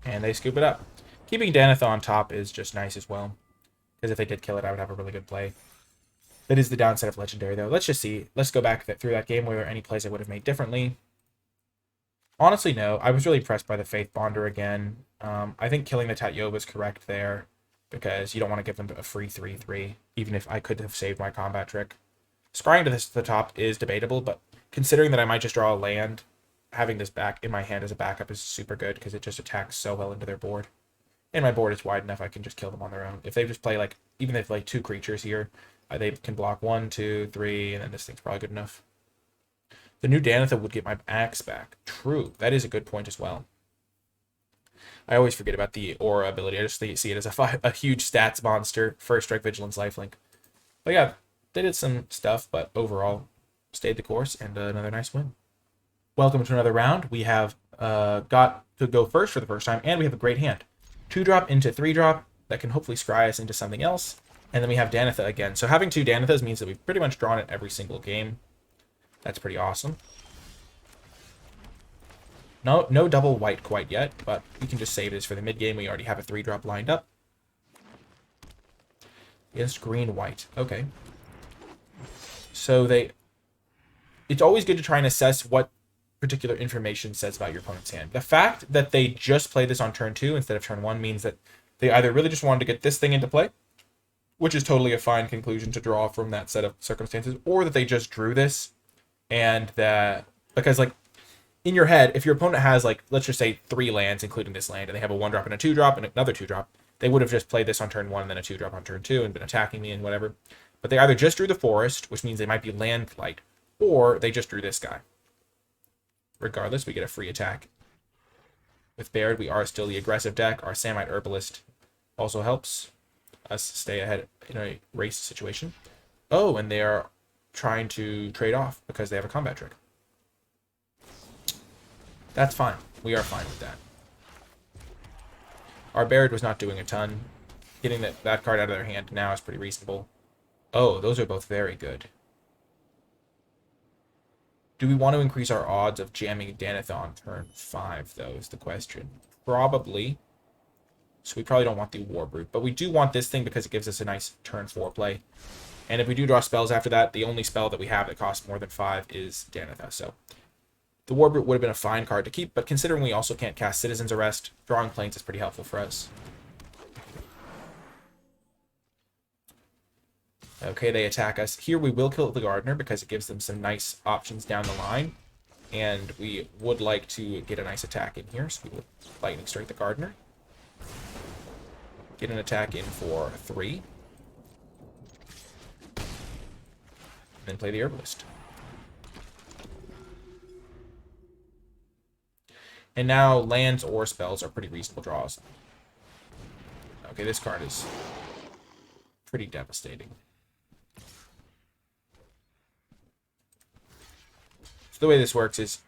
And they scoop it up. Keeping Danitha on top is just nice as well. Because if they did kill it, I would have a really good play. That is the downside of Legendary, though. Let's just see. Let's go back through that game. Were there any plays I would have made differently? Honestly, no. I was really impressed by the Faith Bonder again. I think killing the Tatyova was correct there. Because you don't want to give them a free 3/3. Even if I could have saved my combat trick. Scrying to the top is debatable. But considering that I might just draw a land, having this back in my hand as a backup is super good. Because it just attacks so well into their board. And my board is wide enough I can just kill them on their own. If they just play, like, even if they play 2 creatures here, they can block 1, 2, 3, and then this thing's probably good enough. The new Danitha would get my axe back. True. That is a good point as well. I always forget about the Aura ability. I just see it as a huge stats monster. First Strike, Vigilance, Lifelink. But yeah, they did some stuff, but overall, stayed the course, and another nice win. Welcome to another round. We have got to go first for the first time, and we have a great hand. 2-drop into 3-drop that can hopefully scry us into something else. And then we have Danitha again. So having 2 Danithas means that we've pretty much drawn it every single game. That's pretty awesome. No double white quite yet, but we can just save this for the mid game. We already have a 3-drop lined up. Against green-white. Okay. So it's always good to try and assess what particular information says about your opponent's hand. The fact that they just played this on turn 2 instead of turn 1 means that they either really just wanted to get this thing into play, which is totally a fine conclusion to draw from that set of circumstances, or that they just drew this, and that, because, like, in your head, if your opponent has, like, let's just say 3 lands, including this land, and they have a 1-drop and a 2-drop and another 2-drop, they would have just played this on turn 1 and then a 2-drop on turn 2 and been attacking me and whatever. But they either just drew the forest, which means they might be land flight, or they just drew this guy. Regardless, we get a free attack. With Baird, we are still the aggressive deck. Our Samite Herbalist also helps us stay ahead in a race situation. Oh, and they are trying to trade off because they have a combat trick. That's fine. We are fine with that. Our Baird was not doing a ton. Getting that card out of their hand now is pretty reasonable. Oh, those are both very good. Do we want to increase our odds of jamming Daneth on turn 5, though, is the question. Probably. So we probably don't want the War Brute. But we do want this thing because it gives us a nice turn 4 play. And if we do draw spells after that, the only spell that we have that costs more than 5 is Daneth. So the War Brute would have been a fine card to keep, but considering we also can't cast Citizen's Arrest, drawing Plains is pretty helpful for us. Okay, they attack us. Here we will kill the Gardener because it gives them some nice options down the line. And we would like to get a nice attack in here, so we will Lightning Strike the Gardener. Get an attack in for 3. And then play the Herbalist. And now lands or spells are pretty reasonable draws. Okay, this card is pretty devastating. So the way this works is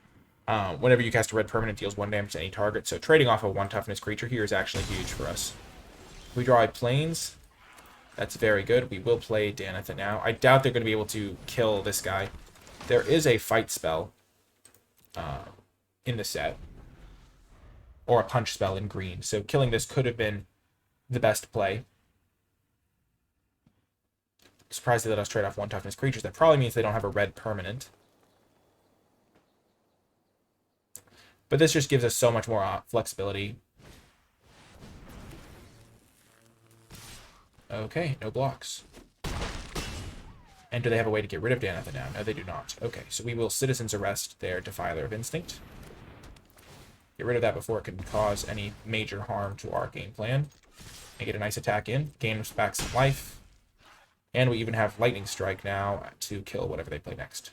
whenever you cast a red permanent, deals 1 damage to any target. So trading off a 1 toughness creature here is actually huge for us. If we draw a Plains, that's very good. We will play Daneth now. I doubt they're going to be able to kill this guy. There is a fight spell in the set. Or a punch spell in green. So killing this could have been the best play. Surprised they let us trade off 1 toughness creatures. That probably means they don't have a red permanent. But this just gives us so much more flexibility. Okay, no blocks. And do they have a way to get rid of Daneth now? No, they do not. Okay, so we will Citizen's Arrest their Defiler of Instinct. Get rid of that before it can cause any major harm to our game plan. And get a nice attack in. Gain us back some life. And we even have Lightning Strike now to kill whatever they play next.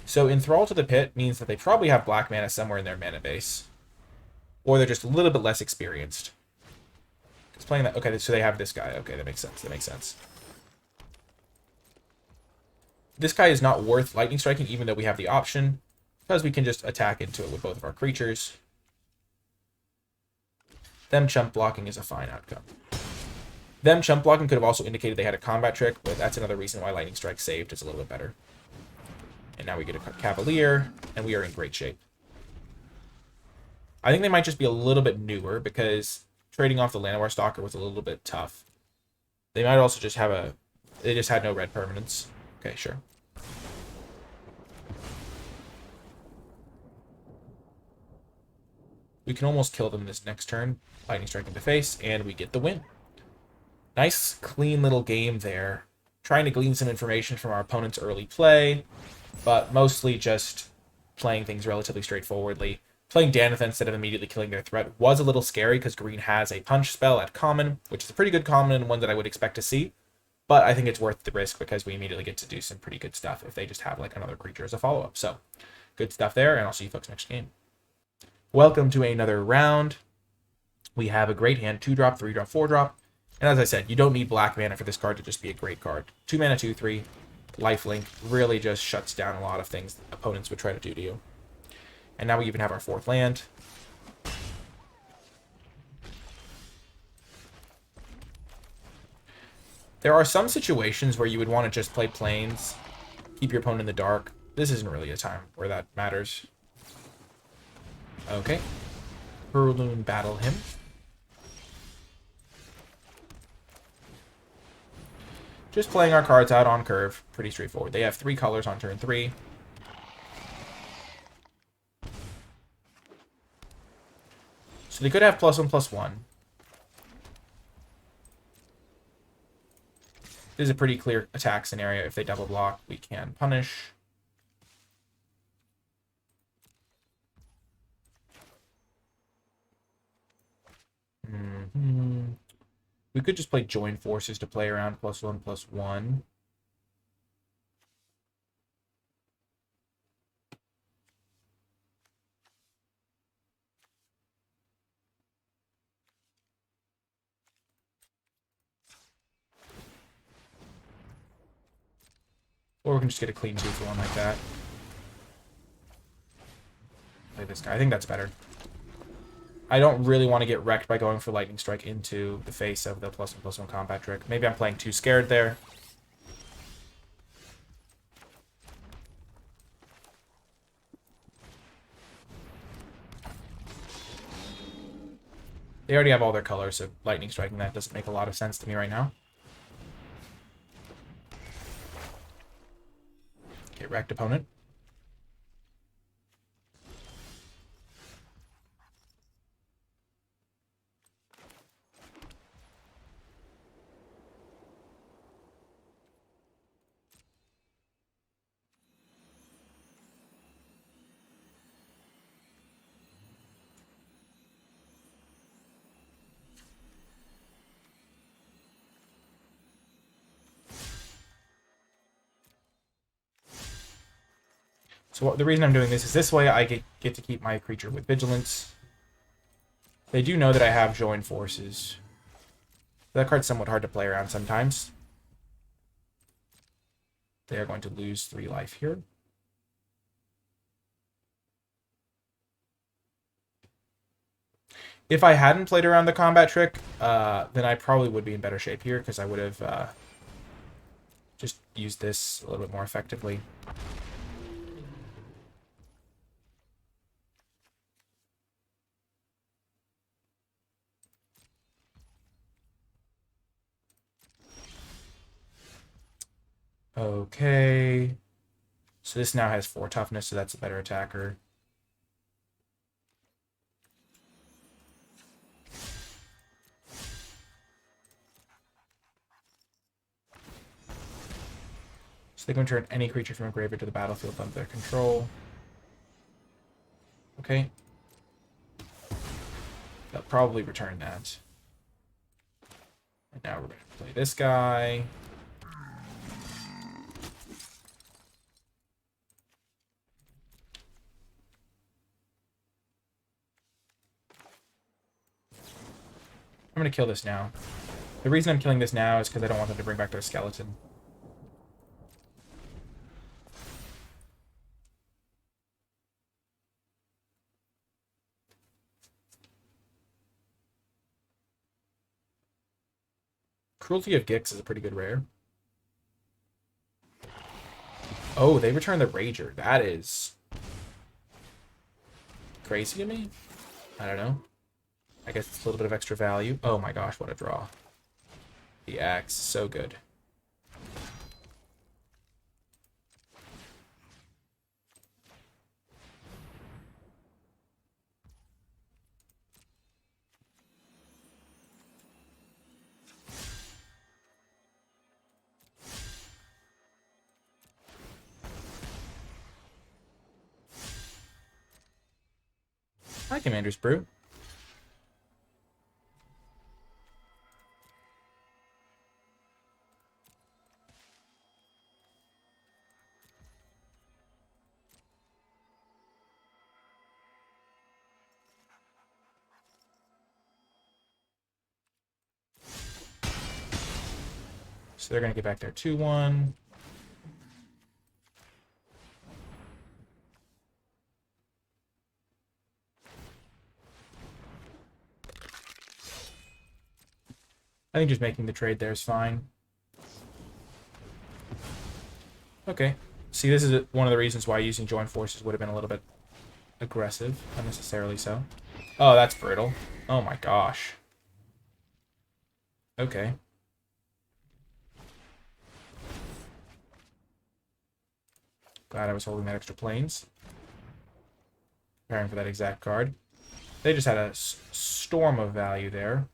So Enthrall to the Pit means that they probably have black mana somewhere in their mana base. Or they're just a little bit less experienced. Because playing that... Okay, so they have this guy. Okay, that makes sense. That makes sense. This guy is not worth Lightning Striking, even though we have the option. Because we can just attack into it with both of our creatures. Them chump blocking is a fine outcome. Them chump blocking could have also indicated they had a combat trick, but that's another reason why Lightning Strike saved is a little bit better. And now we get a Cavalier, and we are in great shape. I think they might just be a little bit newer, because trading off the Llanowar Stalker was a little bit tough. They might also just have a... They just had no red permanents. Okay, sure. We can almost kill them this next turn. Lightning Strike into face, and we get the win. Nice, clean little game there. Trying to glean some information from our opponent's early play, but mostly just playing things relatively straightforwardly. Playing Daneth instead of immediately killing their threat was a little scary because green has a punch spell at common, which is a pretty good common and one that I would expect to see. But I think it's worth the risk because we immediately get to do some pretty good stuff if they just have like another creature as a follow-up. So, good stuff there, and I'll see you folks next game. Welcome to another round. We have a great hand, 2-drop, 3-drop, 4-drop. And as I said, you don't need black mana for this card to just be a great card. 2 mana, 2/3, lifelink really just shuts down a lot of things opponents would try to do to you. And now we even have our 4th land. There are some situations where you would want to just play Plains, keep your opponent in the dark. This isn't really a time where that matters. Okay. Hurloon battle him. Just playing our cards out on curve. Pretty straightforward. They have 3 colors on turn 3. So they could have +1/+1. This is a pretty clear attack scenario. If they double block, we can punish. We could just play Join Forces to play around +1/+1. Or we can just get a clean 2 for one like that. Play this guy. I think that's better. I don't really want to get wrecked by going for Lightning Strike into the face of the +1/+1 combat trick. Maybe I'm playing too scared there. They already have all their colors, so Lightning Striking that doesn't make a lot of sense to me right now. Okay, wrecked opponent. So the reason I'm doing this is this way I get to keep my creature with vigilance. They do know that I have joined forces. That card's somewhat hard to play around sometimes. They are going to lose 3 life here. If I hadn't played around the combat trick, then I probably would be in better shape here because I would have just used this a little bit more effectively. Okay. So this now has 4 toughness, so that's a better attacker. So they can turn any creature from a graveyard to the battlefield under their control. Okay. They'll probably return that. And now we're going to play this guy. I'm going to kill this now. The reason I'm killing this now is because I don't want them to bring back their skeleton. Cruelty of Gix is a pretty good rare. Oh, they return the Rager. That is crazy to me. I don't know. I guess it's a little bit of extra value. Oh my gosh, what a draw. The axe, so good. Hi, Commander's Brew. So they're going to get back their 2/1. I think just making the trade there is fine. Okay. See, this is one of the reasons why using joint forces would have been a little bit aggressive. Unnecessarily so. Oh, that's brutal. Oh my gosh. Okay. Glad I was holding that extra planes. Preparing for that exact card. They just had a storm of value there.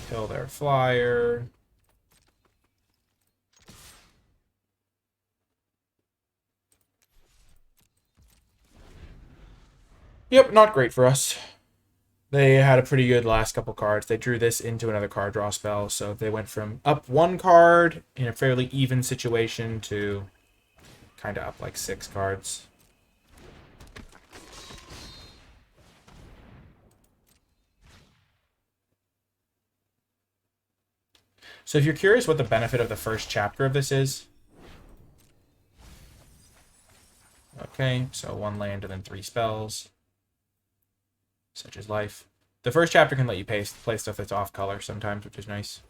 Kill their flyer. Yep, not great for us. They had a pretty good last couple cards. They drew this into another card draw spell, so they went from up 1 card in a fairly even situation to kind of up like 6 cards. So if you're curious what the benefit of the first chapter of this is, okay, so 1 land and then 3 spells, such as life. The first chapter can let you play stuff that's off color sometimes, which is nice.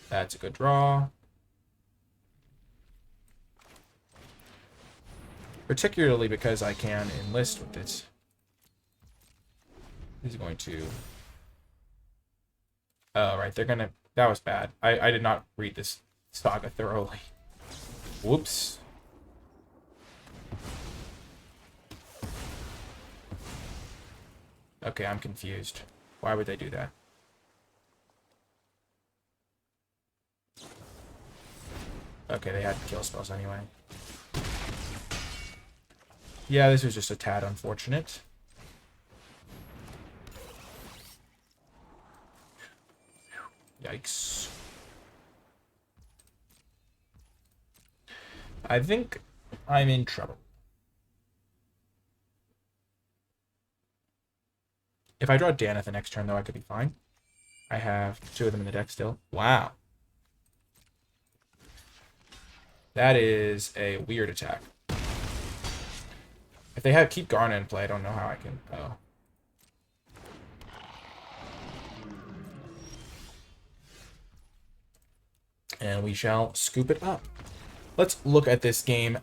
That's a good draw. Particularly because I can enlist with this. This is going to... Oh, right, they're gonna... That was bad. I did not read this saga thoroughly. Whoops. Okay, I'm confused. Why would they do that? Okay, they had kill spells anyway. Yeah, this was just a tad unfortunate. Yikes. I think I'm in trouble. If I draw Daneth the next turn, though, I could be fine. I have 2 of them in the deck still. Wow. That is a weird attack. If they have Keep Garnet in play, I don't know how I can... Oh. And we shall scoop it up. Let's look at this game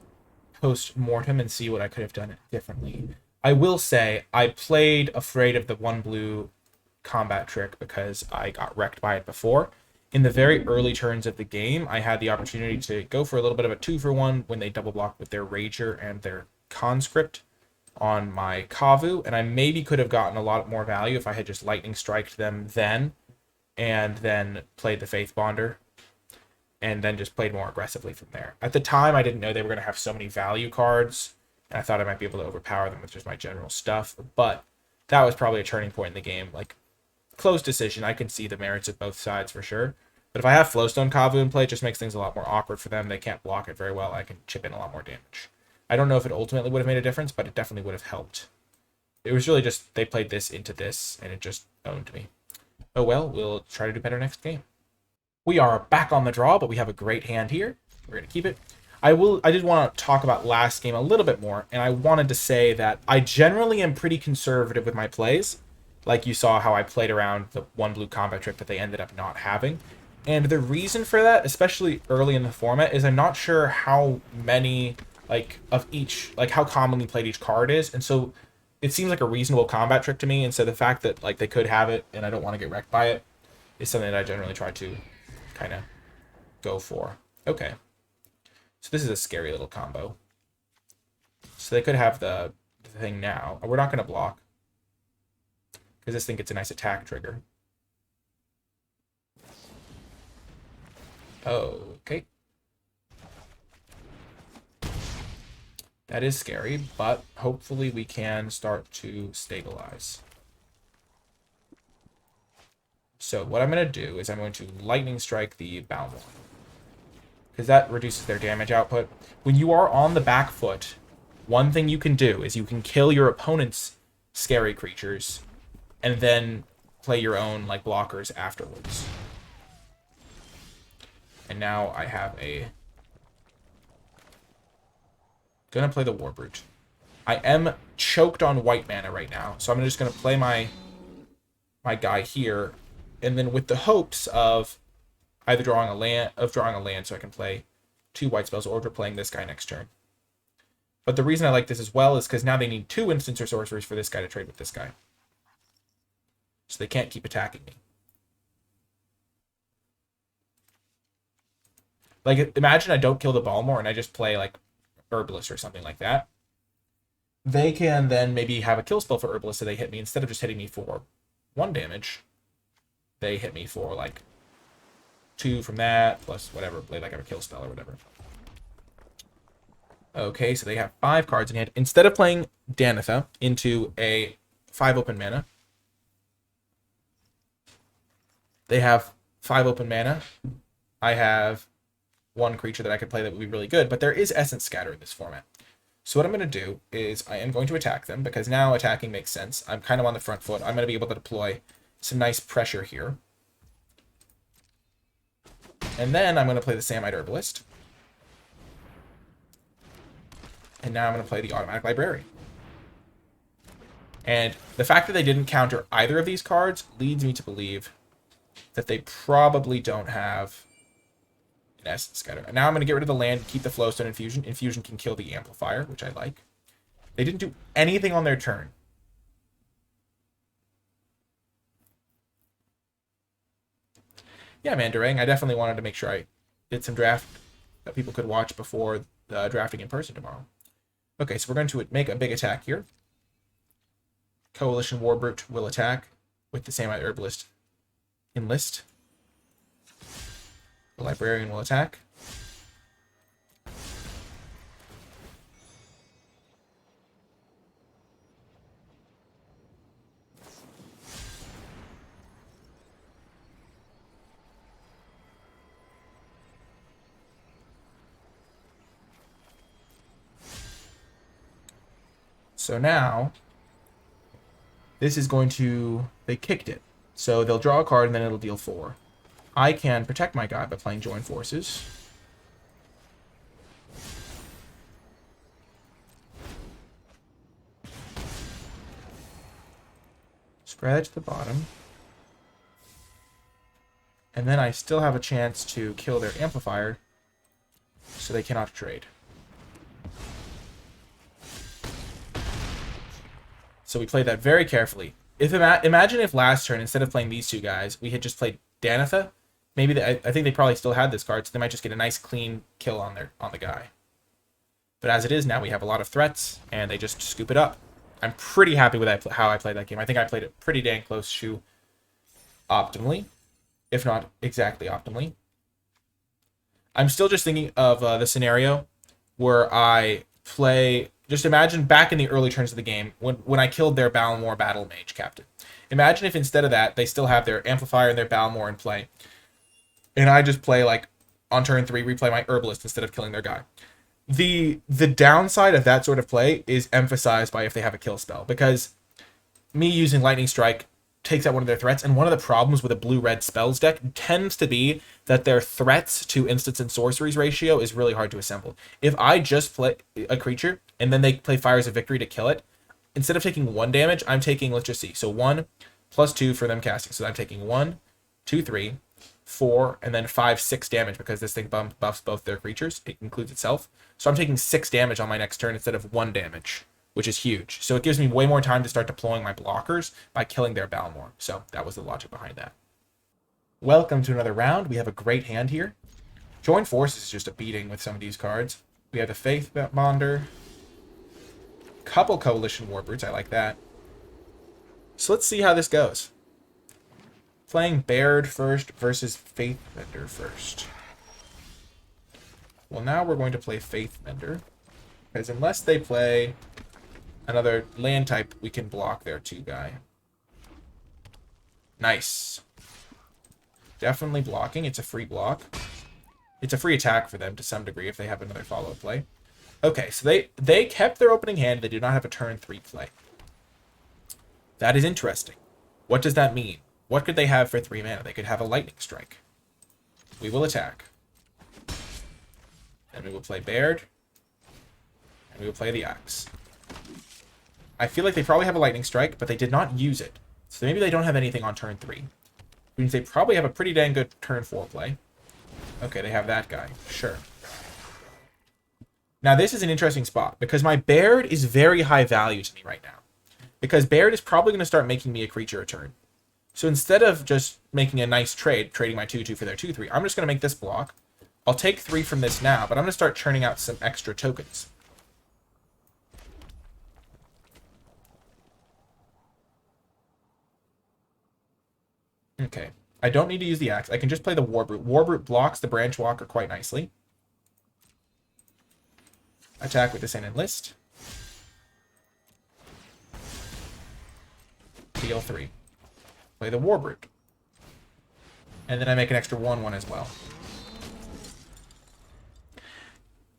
post-mortem and see what I could have done differently. I will say, I played afraid of the 1 blue combat trick because I got wrecked by it before. In the very early turns of the game, I had the opportunity to go for a little bit of a 2-for-1 when they double blocked with their Rager and their Conscript on my Kavu, and I maybe could have gotten a lot more value if I had just Lightning Striked them then, and then played the Faith Bonder, and then just played more aggressively from there. At the time, I didn't know they were going to have so many value cards, and I thought I might be able to overpower them with just my general stuff, but that was probably a turning point in the game. Like, close decision. I can see the merits of both sides for sure. But if I have Flowstone Kavu in play, it just makes things a lot more awkward for them. They can't block it very well. I can chip in a lot more damage. I don't know if it ultimately would have made a difference, but it definitely would have helped. It was really just they played this into this, and it just owned me. Oh well, we'll try to do better next game. We are back on the draw, but we have a great hand here. We're going to keep it. I did want to talk about last game a little bit more, and I wanted to say that I generally am pretty conservative with my plays. Like you saw how I played around the 1 blue combat trick that they ended up not having. And the reason for that, especially early in the format, is I'm not sure how many, like, of each, like, how commonly played each card is. And so it seems like a reasonable combat trick to me. And so the fact that, like, they could have it and I don't want to get wrecked by it is something that I generally try to kind of go for. Okay. So this is a scary little combo. So they could have the thing now. We're not going to block, because this thing gets a nice attack trigger. Okay. That is scary, but hopefully we can start to stabilize. So what I'm going to do is I'm going to Lightning Strike the Balmor, because that reduces their damage output. When you are on the back foot, one thing you can do is you can kill your opponent's scary creatures and then play your own, like, blockers afterwards. And now I have a... Gonna play the Warbrute. I am choked on white mana right now, so I'm just gonna play my guy here, and then with the hopes of either drawing a land so I can play 2 white spells, or playing this guy next turn. But the reason I like this as well is because now they need 2 instants or sorceries for this guy to trade with this guy. So they can't keep attacking me. Like, imagine I don't kill the Balmor and I just play, like, Herbalist or something like that. They can then maybe have a kill spell for Herbalist so they hit me. Instead of just hitting me for 1 damage, they hit me for, like, 2 from that, plus whatever, play like a kill spell or whatever. Okay, so they have 5 cards in hand. Instead of playing Danitha into a 5 open mana, they have 5 open mana. I have 1 creature that I could play that would be really good, but there is Essence Scatter in this format. So what I'm going to do is I am going to attack them, because now attacking makes sense. I'm kind of on the front foot. I'm going to be able to deploy some nice pressure here. And then I'm going to play the Samite Herbalist. And now I'm going to play the Automatic Librarian. And the fact that they didn't counter either of these cards leads me to believe that they probably don't have an Essence Scatter. And now I'm going to get rid of the land, keep the Flowstone Infusion. Infusion can kill the Amplifier, which I like. They didn't do anything on their turn. Yeah, Mandarang, I definitely wanted to make sure I did some draft that people could watch before drafting in person tomorrow. Okay, so we're going to make a big attack here. Coalition Warbrute will attack with the Samite Herbalist enlist. The Librarian will attack. So now, this is going to... They kicked it. So they'll draw a card and then it'll deal 4. I can protect my guy by playing Join Forces. Spread it to the bottom. And then I still have a chance to kill their Amplifier, so they cannot trade. So we played that very carefully. Imagine if last turn, instead of playing these two guys, we had just played Danitha. Maybe I think they probably still had this card, so they might just get a nice clean kill on the guy. But as it is now, we have a lot of threats, and they just scoop it up. I'm pretty happy with how I played that game. I think I played it pretty dang close to optimally, if not exactly optimally. I'm still just thinking of the scenario where I play... Just imagine back in the early turns of the game, when I killed their Balmor Battle Mage captain. Imagine if instead of that, they still have their Amplifier and their Balmor in play. And I just play, like, on turn 3, replay my Herbalist instead of killing their guy. The downside of that sort of play is emphasized by if they have a kill spell. Because me using Lightning Strike takes out one of their threats, and one of the problems with a blue-red spells deck tends to be that their threats to instants and sorceries ratio is really hard to assemble. If I just play a creature, and then they play Fires of Victory to kill it, instead of taking 1 damage, I'm taking, let's just see, so 1 plus 2 for them casting. So I'm taking 1, 2, 3, 4, and then 5, 6 damage, because this thing buffs both their creatures. It includes itself. So I'm taking 6 damage on my next turn instead of 1 damage, which is huge. So it gives me way more time to start deploying my blockers by killing their Balmor. So that was the logic behind that. Welcome to another round. We have a great hand here. Join Forces is just a beating with some of these cards. We have the Faith Bonder. Couple Coalition Warbrutes. I like that. So let's see how this goes. Playing Baird first versus Faith Bender first. Well, now we're going to play Faith Bender, because unless they play another land type, we can block their 2 guy. Nice. Definitely blocking. It's a free block. It's a free attack for them to some degree if they have another follow-up play. Okay, so they kept their opening hand. They do not have a turn 3 play. That is interesting. What does that mean? What could they have for 3 mana? They could have a Lightning Strike. We will attack. And we will play Baird. And we will play the Axe. I feel like they probably have a Lightning Strike, but they did not use it. So maybe they don't have anything on turn 3. Which means they probably have a pretty dang good turn 4 play. Okay, they have that guy. Sure. Now, this is an interesting spot, because my Baird is very high value to me right now. Because Baird is probably going to start making me a creature a turn. So instead of just making a nice trade, trading my 2-2 for their 2-3, I'm just going to make this block. I'll take 3 from this now, but I'm going to start churning out some extra tokens. Okay. I don't need to use the Axe. I can just play the Warbrute. Warbrute blocks the Branch Walker quite nicely. Attack with the Sand Enlist. Deal 3. Play the Warbrute. And then I make an extra 1-1 as well.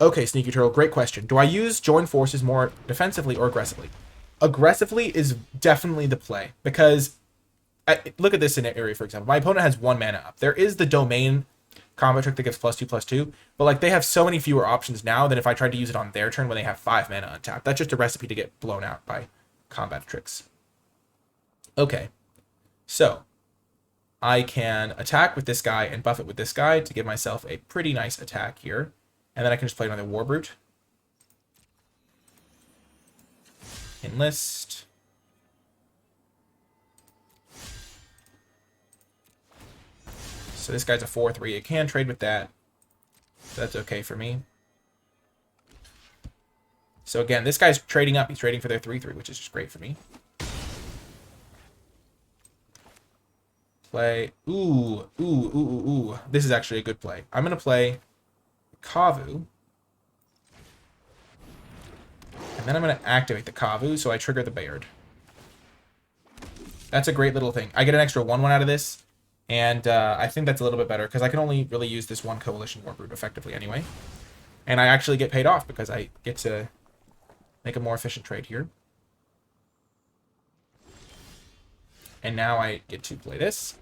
Okay, Sneaky Turtle, great question. Do I use join forces more defensively or aggressively? Aggressively is definitely the play, because look at this scenario, for example. My opponent has 1 mana up. There is the domain combo trick that gives +2/+2, but like they have so many fewer options now than if I tried to use it on their turn when they have 5 mana untapped. That's just a recipe to get blown out by combat tricks. Okay, so I can attack with this guy and buff it with this guy to give myself a pretty nice attack here. And then I can just play another War Brute. Enlist. So this guy's a 4/3. I can trade with that. So that's okay for me. So again, this guy's trading up. He's trading for their 3/3, which is just great for me. Play. Ooh. This is actually a good play. I'm going to play Kavu. And then I'm going to activate the Kavu, so I trigger the Bayard. That's a great little thing. I get an extra 1/1 out of this, and I think that's a little bit better, because I can only really use this one Coalition War Brute effectively anyway. And I actually get paid off, because I get to make a more efficient trade here. And now I get to play this.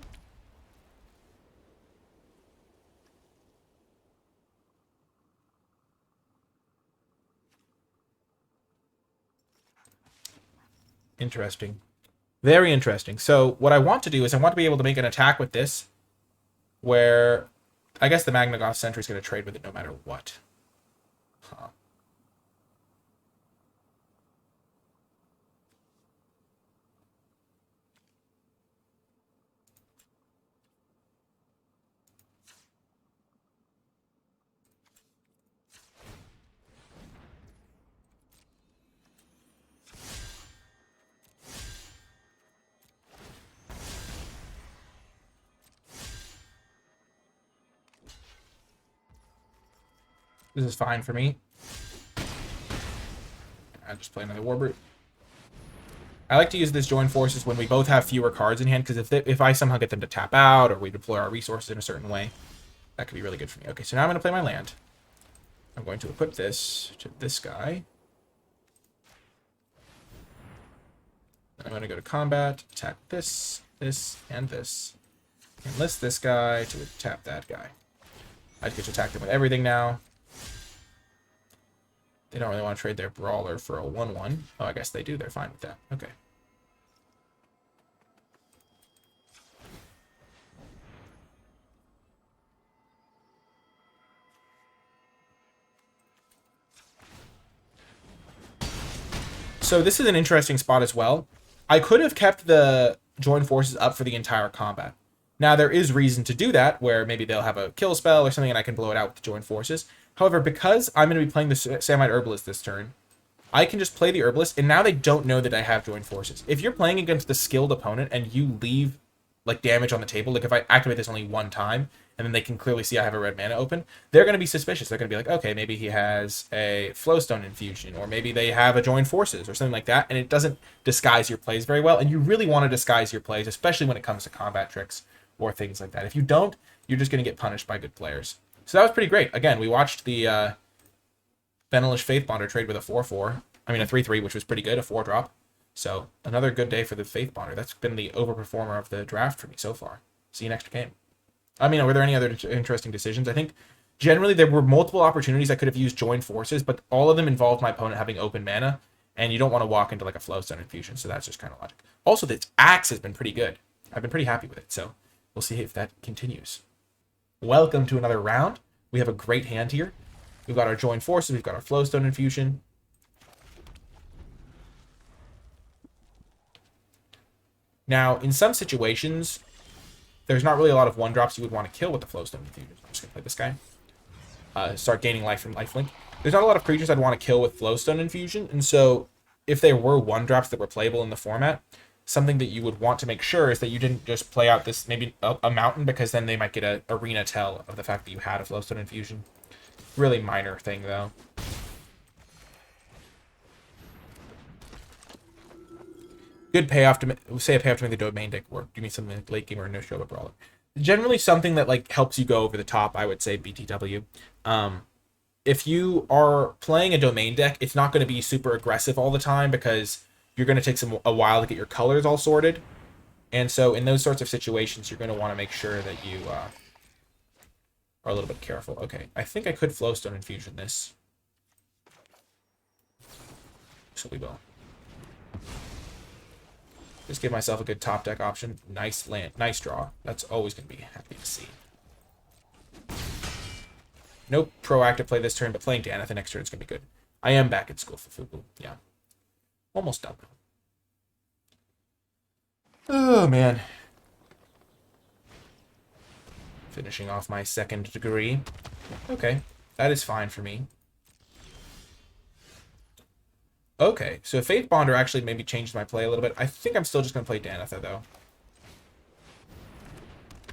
Interesting. Very interesting. So what I want to do is I want to be able to make an attack with this, where I guess the Magnagoth Sentry is going to trade with it no matter what. Huh. This is fine for me. I'll just play another War Brute. I like to use this join forces when we both have fewer cards in hand, because if I somehow get them to tap out, or we deploy our resources in a certain way, that could be really good for me. Okay, so now I'm going to play my land. I'm going to equip this to this guy. I'm going to go to combat, attack this, this, and this. Enlist this guy to tap that guy. I get to attack them with everything now. They don't really want to trade their Brawler for a 1/1. Oh, I guess they do. They're fine with that. Okay. So this is an interesting spot as well. I could have kept the join forces up for the entire combat. Now, there is reason to do that, where maybe they'll have a kill spell or something and I can blow it out with the join forces. However, because I'm going to be playing the Samite Herbalist this turn, I can just play the Herbalist, and now they don't know that I have join forces. If you're playing against the skilled opponent and you leave like damage on the table, like if I activate this only 1 time, and then they can clearly see I have a red mana open, they're going to be suspicious. They're going to be like, okay, maybe he has a Flowstone Infusion, or maybe they have a join forces, or something like that, and it doesn't disguise your plays very well, and you really want to disguise your plays, especially when it comes to combat tricks or things like that. If you don't, you're just going to get punished by good players. So that was pretty great. Again, we watched the Benelish Faithbonder trade with a 4/4. I mean, a 3/3, which was pretty good, a 4-drop. So another good day for the Faithbonder. That's been the overperformer of the draft for me so far. See you next game. I mean, were there any other interesting decisions? I think generally there were multiple opportunities I could have used join forces, but all of them involved my opponent having open mana, and you don't want to walk into like a Flowstone Infusion, so that's just kind of logic. Also, the axe has been pretty good. I've been pretty happy with it, so we'll see if that continues. Welcome to another round. We have a great hand here. We've got our join forces, we've got our Flowstone Infusion. Now, in some situations, there's not really a lot of 1-drops you would want to kill with the Flowstone Infusion. I'm just going to play this guy. Start gaining life from lifelink. There's not a lot of creatures I'd want to kill with Flowstone Infusion, and so if there were 1-drops that were playable in the format, something that you would want to make sure is that you didn't just play out this, maybe a mountain, because then they might get a arena tell of the fact that you had a Flowstone Infusion. Really minor thing, though. Good payoff to say a payoff to make the domain deck work. Do you mean something like late game or no show brawler? Generally something that like helps you go over the top. I would say BTW. if you are playing a domain deck, it's not going to be super aggressive all the time because you're going to take a while to get your colors all sorted. And so in those sorts of situations, you're going to want to make sure that you are a little bit careful. Okay, I think I could Flowstone Infusion this. So we will. Just give myself a good top deck option. Nice land, nice draw. That's always going to be happy to see. No proactive play this turn, but playing Daneth next turn is going to be good. I am back at school for Fubu. Yeah. Almost done. Oh, man. Finishing off my second degree. Okay, that is fine for me. Okay, so Faith Bonder actually maybe changed my play a little bit. I think I'm still just going to play Danitha, though.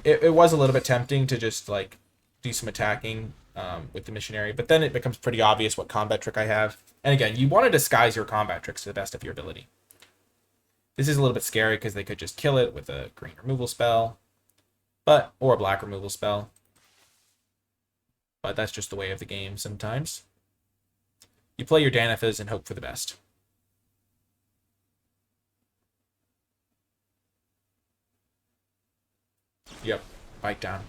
It was a little bit tempting to just, like, do some attacking with the Missionary, but then it becomes pretty obvious what combat trick I have. And again, you want to disguise your combat tricks to the best of your ability. This is a little bit scary because they could just kill it with a green removal spell, or a black removal spell. But that's just the way of the game sometimes. You play your Danithas and hope for the best. Yep, bite down.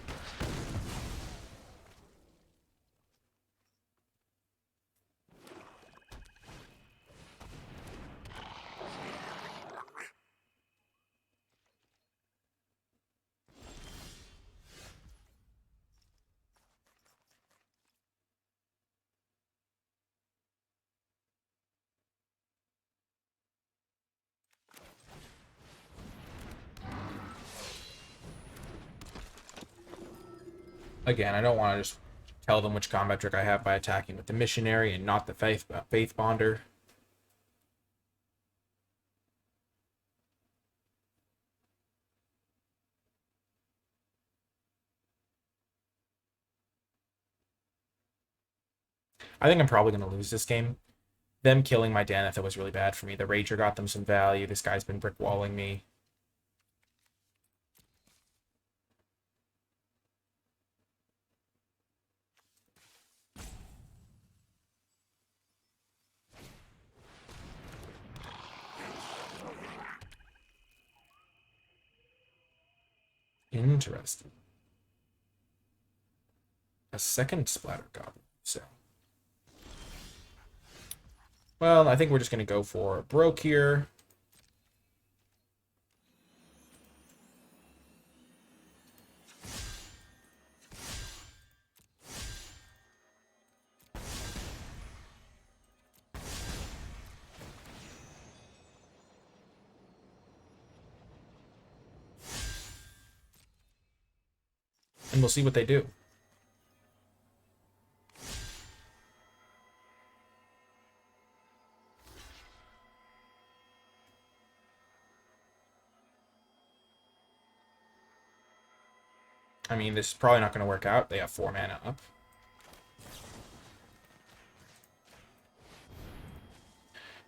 Again, I don't want to just tell them which combat trick I have by attacking with the Missionary and not the Faith Bonder. I think I'm probably going to lose this game. Them killing my Danitha was really bad for me. The Rager got them some value. This guy's been brickwalling me. Interesting. A second Splatter Goblin. So, well, I think we're just going to go for Broke here. And we'll see what they do. I mean, this is probably not going to work out. They have 4 mana up.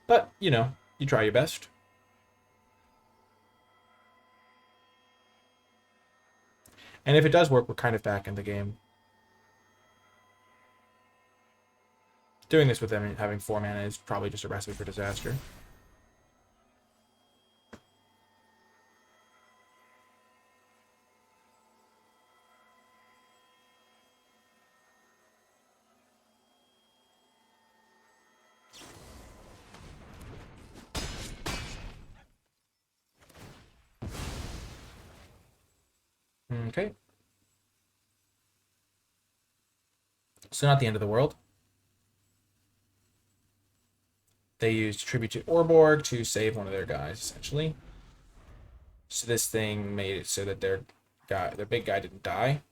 But, you know, you try your best. And if it does work, we're kind of back in the game. Doing this with them having 4 mana is probably just a recipe for disaster. Okay. So not the end of the world. They used Tribute to Orborg to save one of their guys, essentially. So this thing made it so that their big guy didn't die.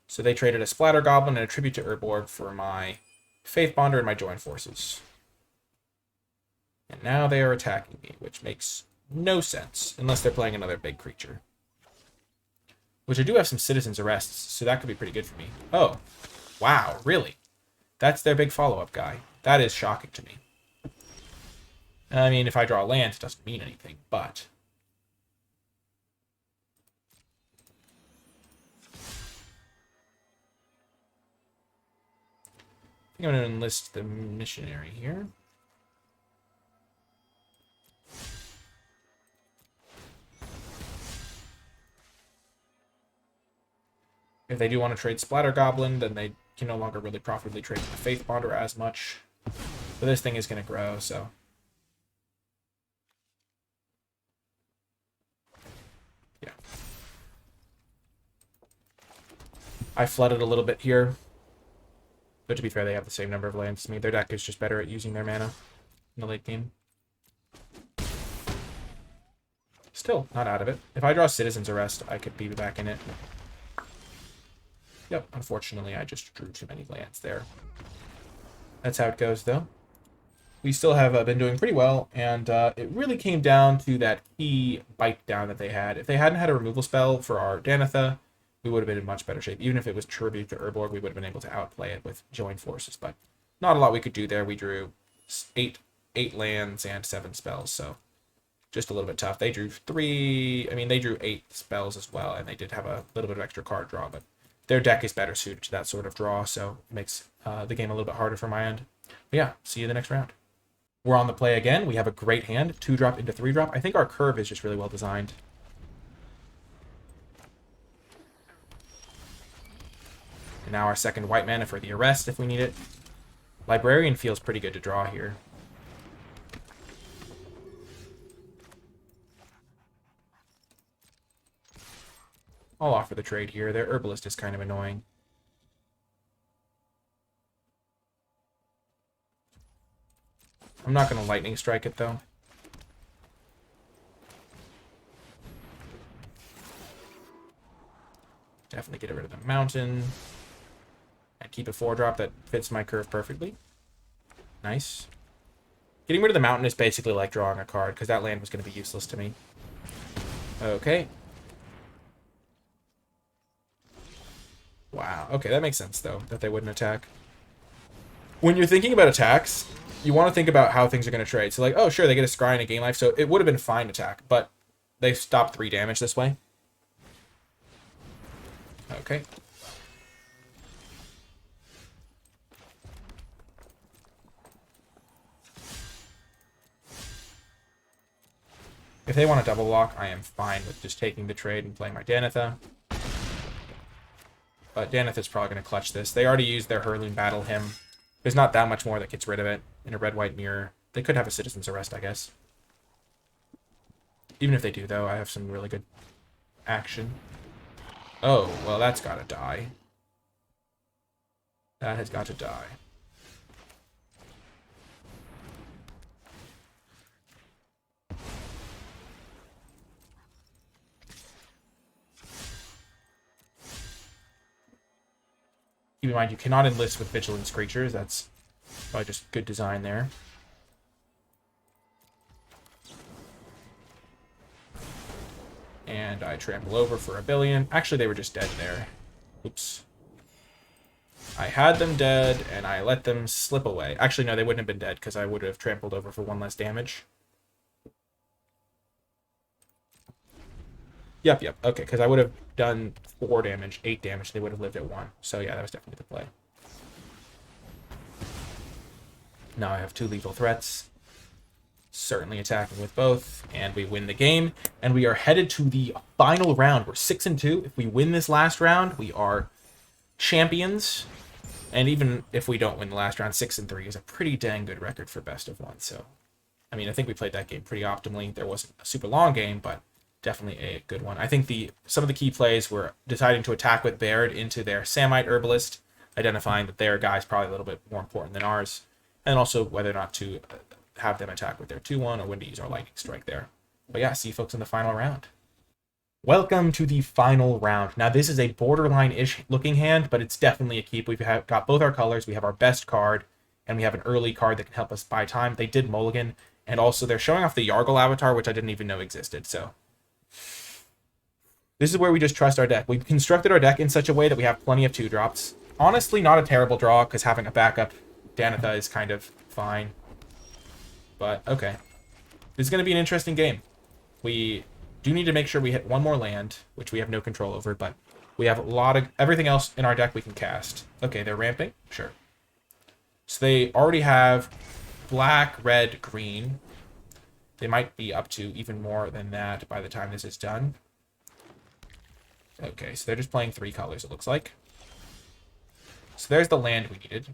So they traded a Splatter Goblin and a Tribute to Orborg for my Faith Bonder and my Join Forces. And now they are attacking me, which makes no sense, unless they're playing another big creature. Which I do have some Citizen's Arrests, so that could be pretty good for me. Oh, wow, really? That's their big follow-up guy. That is shocking to me. I mean, if I draw land, it doesn't mean anything, but... I'm going to enlist the missionary here. If they do want to trade Splatter Goblin, then they can no longer really profitably trade the Faith Bonder as much. But this thing is going to grow, so. Yeah. I flooded a little bit here. But to be fair, they have the same number of lands as me. Their deck is just better at using their mana in the late game. Still, not out of it. If I draw Citizen's Arrest, I could be back in it. Yep, unfortunately, I just drew too many lands there. That's how it goes, though. We still have been doing pretty well, and it really came down to that key bite down that they had. If they hadn't had a removal spell for our Danitha, we would have been in much better shape. Even if it was Tribute to Urborg, we would have been able to outplay it with joined forces, but not a lot we could do there. We drew eight lands and 7 spells, so just a little bit tough. They drew 3, I mean, they drew 8 spells as well, and they did have a little bit of extra card draw, but their deck is better suited to that sort of draw, so it makes the game a little bit harder for my end. But yeah, see you the next round. We're on the play again. We have a great hand, 2-drop into 3-drop. I think our curve is just really well designed. And now our second white mana for the arrest if we need it. Librarian feels pretty good to draw here. I'll offer the trade here. Their Herbalist is kind of annoying. I'm not going to Lightning Strike it, though. Definitely get rid of the mountain. And keep a 4-drop that fits my curve perfectly. Nice. Getting rid of the mountain is basically like drawing a card, because that land was going to be useless to me. Okay. Wow. Okay, that makes sense, though, that they wouldn't attack. When you're thinking about attacks, you want to think about how things are going to trade. So, like, oh, sure, they get a Scry and a Gain Life, so it would have been a fine attack, but they stopped 3 damage this way. Okay. If they want to double block, I am fine with just taking the trade and playing my Danitha. But Danitha's probably going to clutch this. They already used their Hurloon Battle Hymn. There's not that much more that gets rid of it in a red-white mirror. They could have a Citizen's Arrest, I guess. Even if they do, though, I have some really good action. Oh, well, that's got to die. That has got to die. Keep in mind, you cannot enlist with Vigilance creatures. That's probably just good design there. And I trample over for a billion. Actually, they were just dead there. Oops. I had them dead, and I let them slip away. Actually, no, they wouldn't have been dead, because I would have trampled over for 1 less damage. Yep. Okay, because I would have done 4 damage, 8 damage. They would have lived at 1. So yeah, that was definitely the play. Now I have 2 lethal threats. Certainly attacking with both, and we win the game. And we are headed to the final round. We're 6-2. If we win this last round, we are champions. And even if we don't win the last round, 6-3 is a pretty dang good record for best of 1. So, I mean, I think we played that game pretty optimally. There wasn't a super long game, but definitely a good one. I think some of the key plays were deciding to attack with Baird into their Samite Herbalist, identifying that their guy's probably a little bit more important than ours, and also whether or not to have them attack with their 2-1 or when to use our Lightning Strike there. But yeah, see you folks in the final round. Welcome to the final round. Now, this is a borderline-ish looking hand, but it's definitely a keep. We've got both our colors. We have our best card, and we have an early card that can help us buy time. They did mulligan, and also they're showing off the Yargle avatar, which I didn't even know existed, so this is where we just trust our deck. We've constructed our deck in such a way that we have plenty of 2-drops. Honestly, not a terrible draw, because having a backup Danitha is kind of fine. But, okay. This is going to be an interesting game. We do need to make sure we hit 1 more land, which we have no control over, but we have a lot of everything else in our deck we can cast. Okay, they're ramping? Sure. So they already have black, red, green. They might be up to even more than that by the time this is done. Okay, so they're just playing 3 colors, it looks like. So there's the land we needed.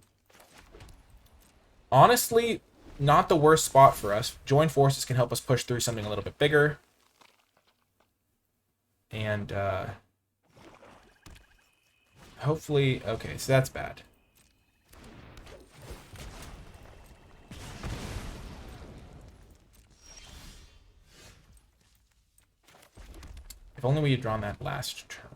Honestly, not the worst spot for us. Join forces can help us push through something a little bit bigger. And, hopefully... Okay, so that's bad. If only we had drawn that last turn.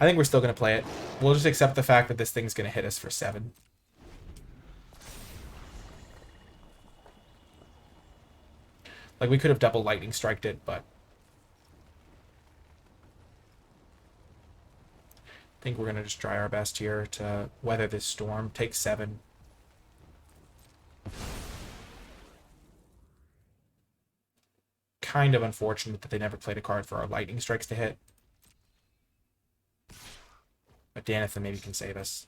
I think we're still going to play it. We'll just accept the fact that this thing's going to hit us for 7. Like, we could have double lightning striked it, but... I think we're going to just try our best here to weather this storm. Take 7. Kind of unfortunate that they never played a card for our lightning strikes to hit. But Danitha maybe can save us.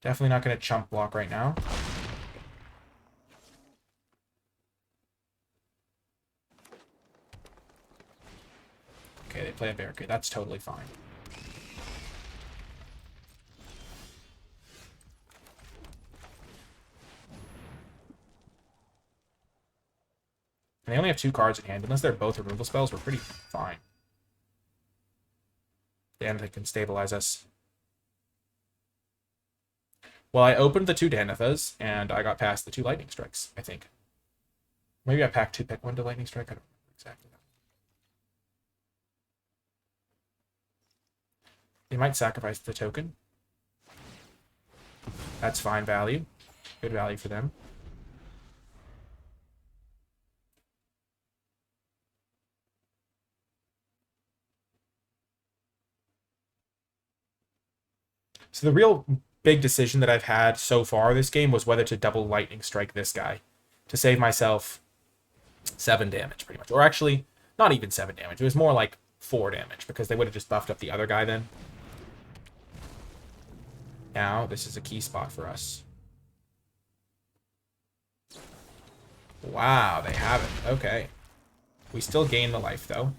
Definitely not going to chump block right now. Okay, they play a barricade. That's totally fine. And they only have 2 cards in hand. Unless they're both removal spells, we're pretty fine. Danitha can stabilize us. Well, I opened the 2 Danithas, and I got past the 2 lightning strikes, I think. Maybe I packed 2 pick 1 to lightning strike. I don't remember exactly. They might sacrifice the token. That's fine value. Good value for them. So the real big decision that I've had so far this game was whether to double lightning strike this guy to save myself 7 damage, pretty much. Or actually, not even 7 damage. It was more like 4 damage, because they would have just buffed up the other guy then. Now, this is a key spot for us. Wow, they have it. Okay. We still gain the life, though.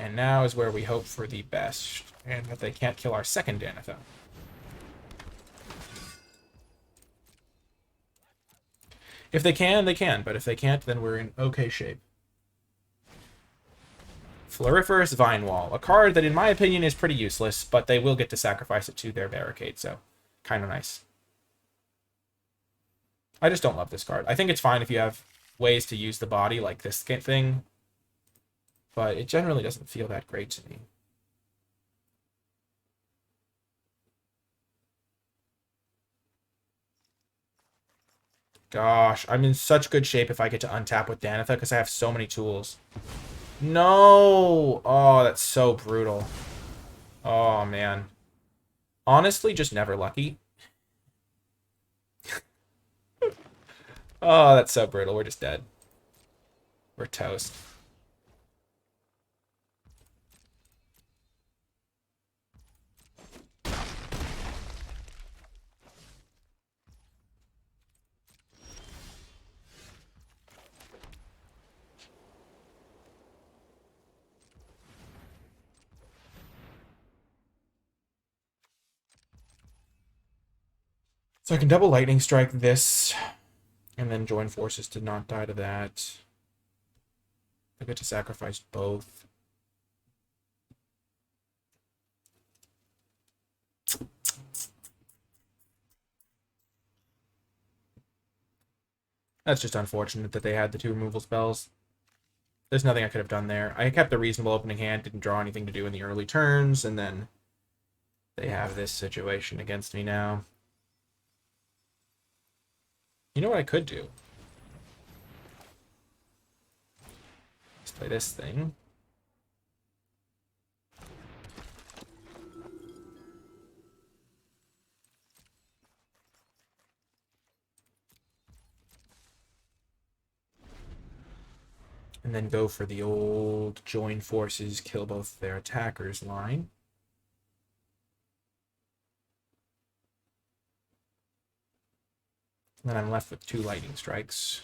And now is where we hope for the best, and that they can't kill our second Danitha. If they can, they can, but if they can't, then we're in okay shape. Floriferous Vine Wall, a card that in my opinion is pretty useless, but they will get to sacrifice it to their barricade, so kind of nice. I just don't love this card. I think it's fine if you have ways to use the body like this thing, but it generally doesn't feel that great to me. Gosh, I'm in such good shape if I get to untap with Danitha because I have so many tools. No! Oh, that's so brutal. Oh, man. Honestly, just never lucky. Oh, that's so brutal. We're just dead. We're toast. So I can double lightning strike this, and then join forces to not die to that. I get to sacrifice both. That's just unfortunate that they had the 2 removal spells. There's nothing I could have done there. I kept a reasonable opening hand, didn't draw anything to do in the early turns, and then they have this situation against me now. You know what I could do? Let's play this thing. And then go for the old join forces, kill both their attackers line. And then I'm left with 2 lightning strikes.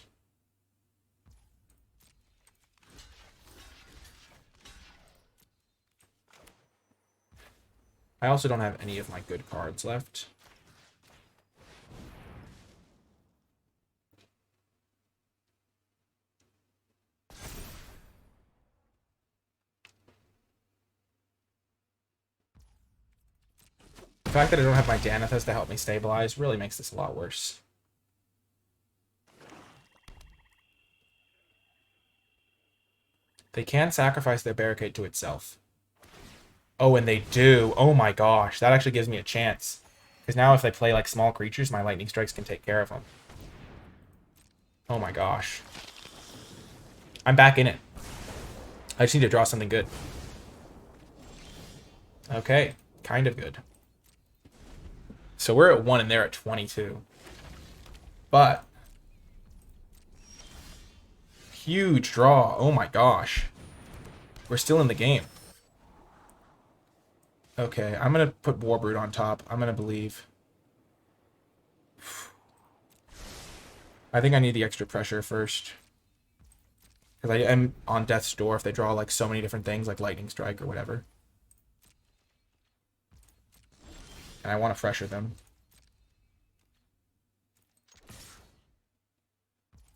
I also don't have any of my good cards left. The fact that I don't have my Danithus to help me stabilize really makes this a lot worse. They can sacrifice their barricade to itself. Oh, and they do. Oh my gosh, that actually gives me a chance. Because now if they play like small creatures, my lightning strikes can take care of them. Oh my gosh. I'm back in it. I just need to draw something good. Okay, kind of good. So we're at 1 and they're at 22. But huge draw. Oh my gosh. We're still in the game. Okay, I'm going to put Warbrood on top. I'm going to believe. I think I need the extra pressure first. Because I am on death's door if they draw like so many different things like Lightning Strike or whatever. And I want to pressure them.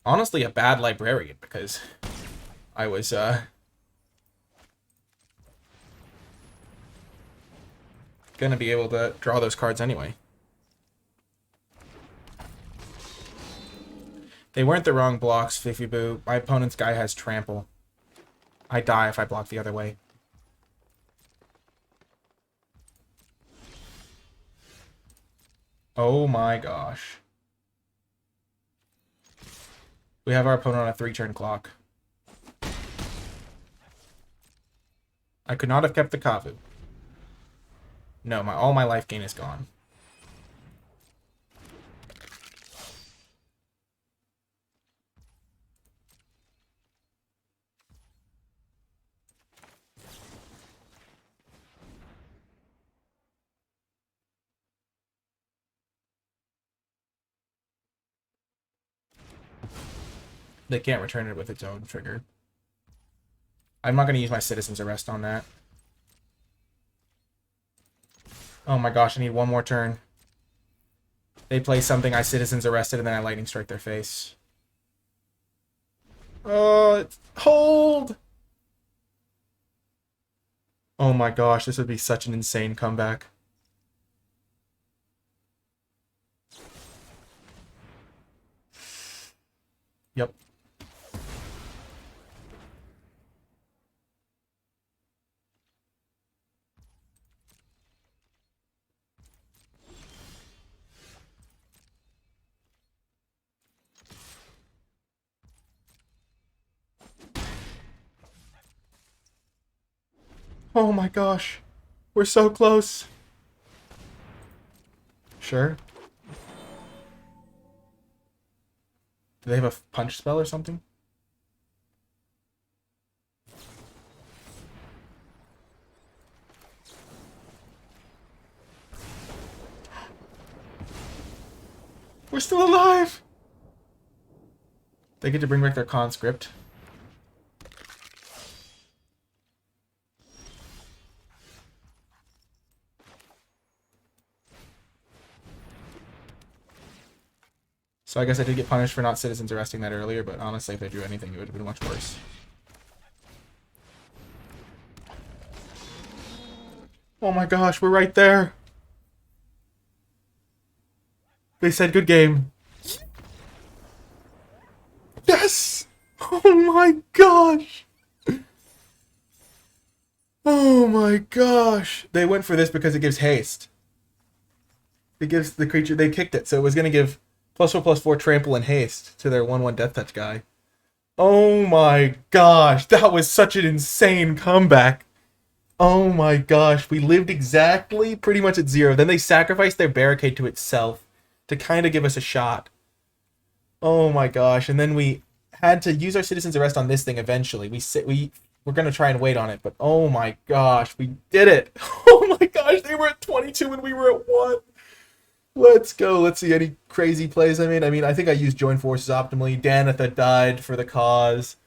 Honestly, a bad librarian because I was gonna be able to draw those cards anyway. They weren't the wrong blocks, Fifi Boo. My opponent's guy has trample. I die if I block the other way. Oh my gosh. We have our opponent on a 3-turn clock. I could not have kept the Kavu. No, all my life gain is gone. They can't return it with its own trigger. I'm not going to use my Citizen's Arrest on that. Oh my gosh, I need one more turn. They play something, I Citizen's Arrested, and then I Lightning Strike their face. Oh, hold! Oh my gosh, this would be such an insane comeback. Yep. Oh my gosh. We're so close. Sure. Do they have a punch spell or something? We're still alive! They get to bring back their conscript. So I guess I did get punished for not Citizens Arresting that earlier, but honestly, if they drew anything, it would have been much worse. Oh my gosh, we're right there. They said good game. Yes! Oh my gosh! Oh my gosh! They went for this because it gives haste. It gives the creature... They kicked it, so it was going to give +4/+4 trample and haste to their 1/1 Death Touch guy. Oh my gosh! That was such an insane comeback. Oh my gosh. We lived exactly pretty much at 0. Then they sacrificed their barricade to itself to kind of give us a shot. Oh my gosh. And then we had to use our citizen's arrest on this thing eventually. We're gonna try and wait on it, but oh my gosh, we did it! Oh my gosh, they were at 22 and we were at 1. Let's go. Let's see any crazy plays I made. I mean, I think I used join forces optimally. Danitha died for the cause.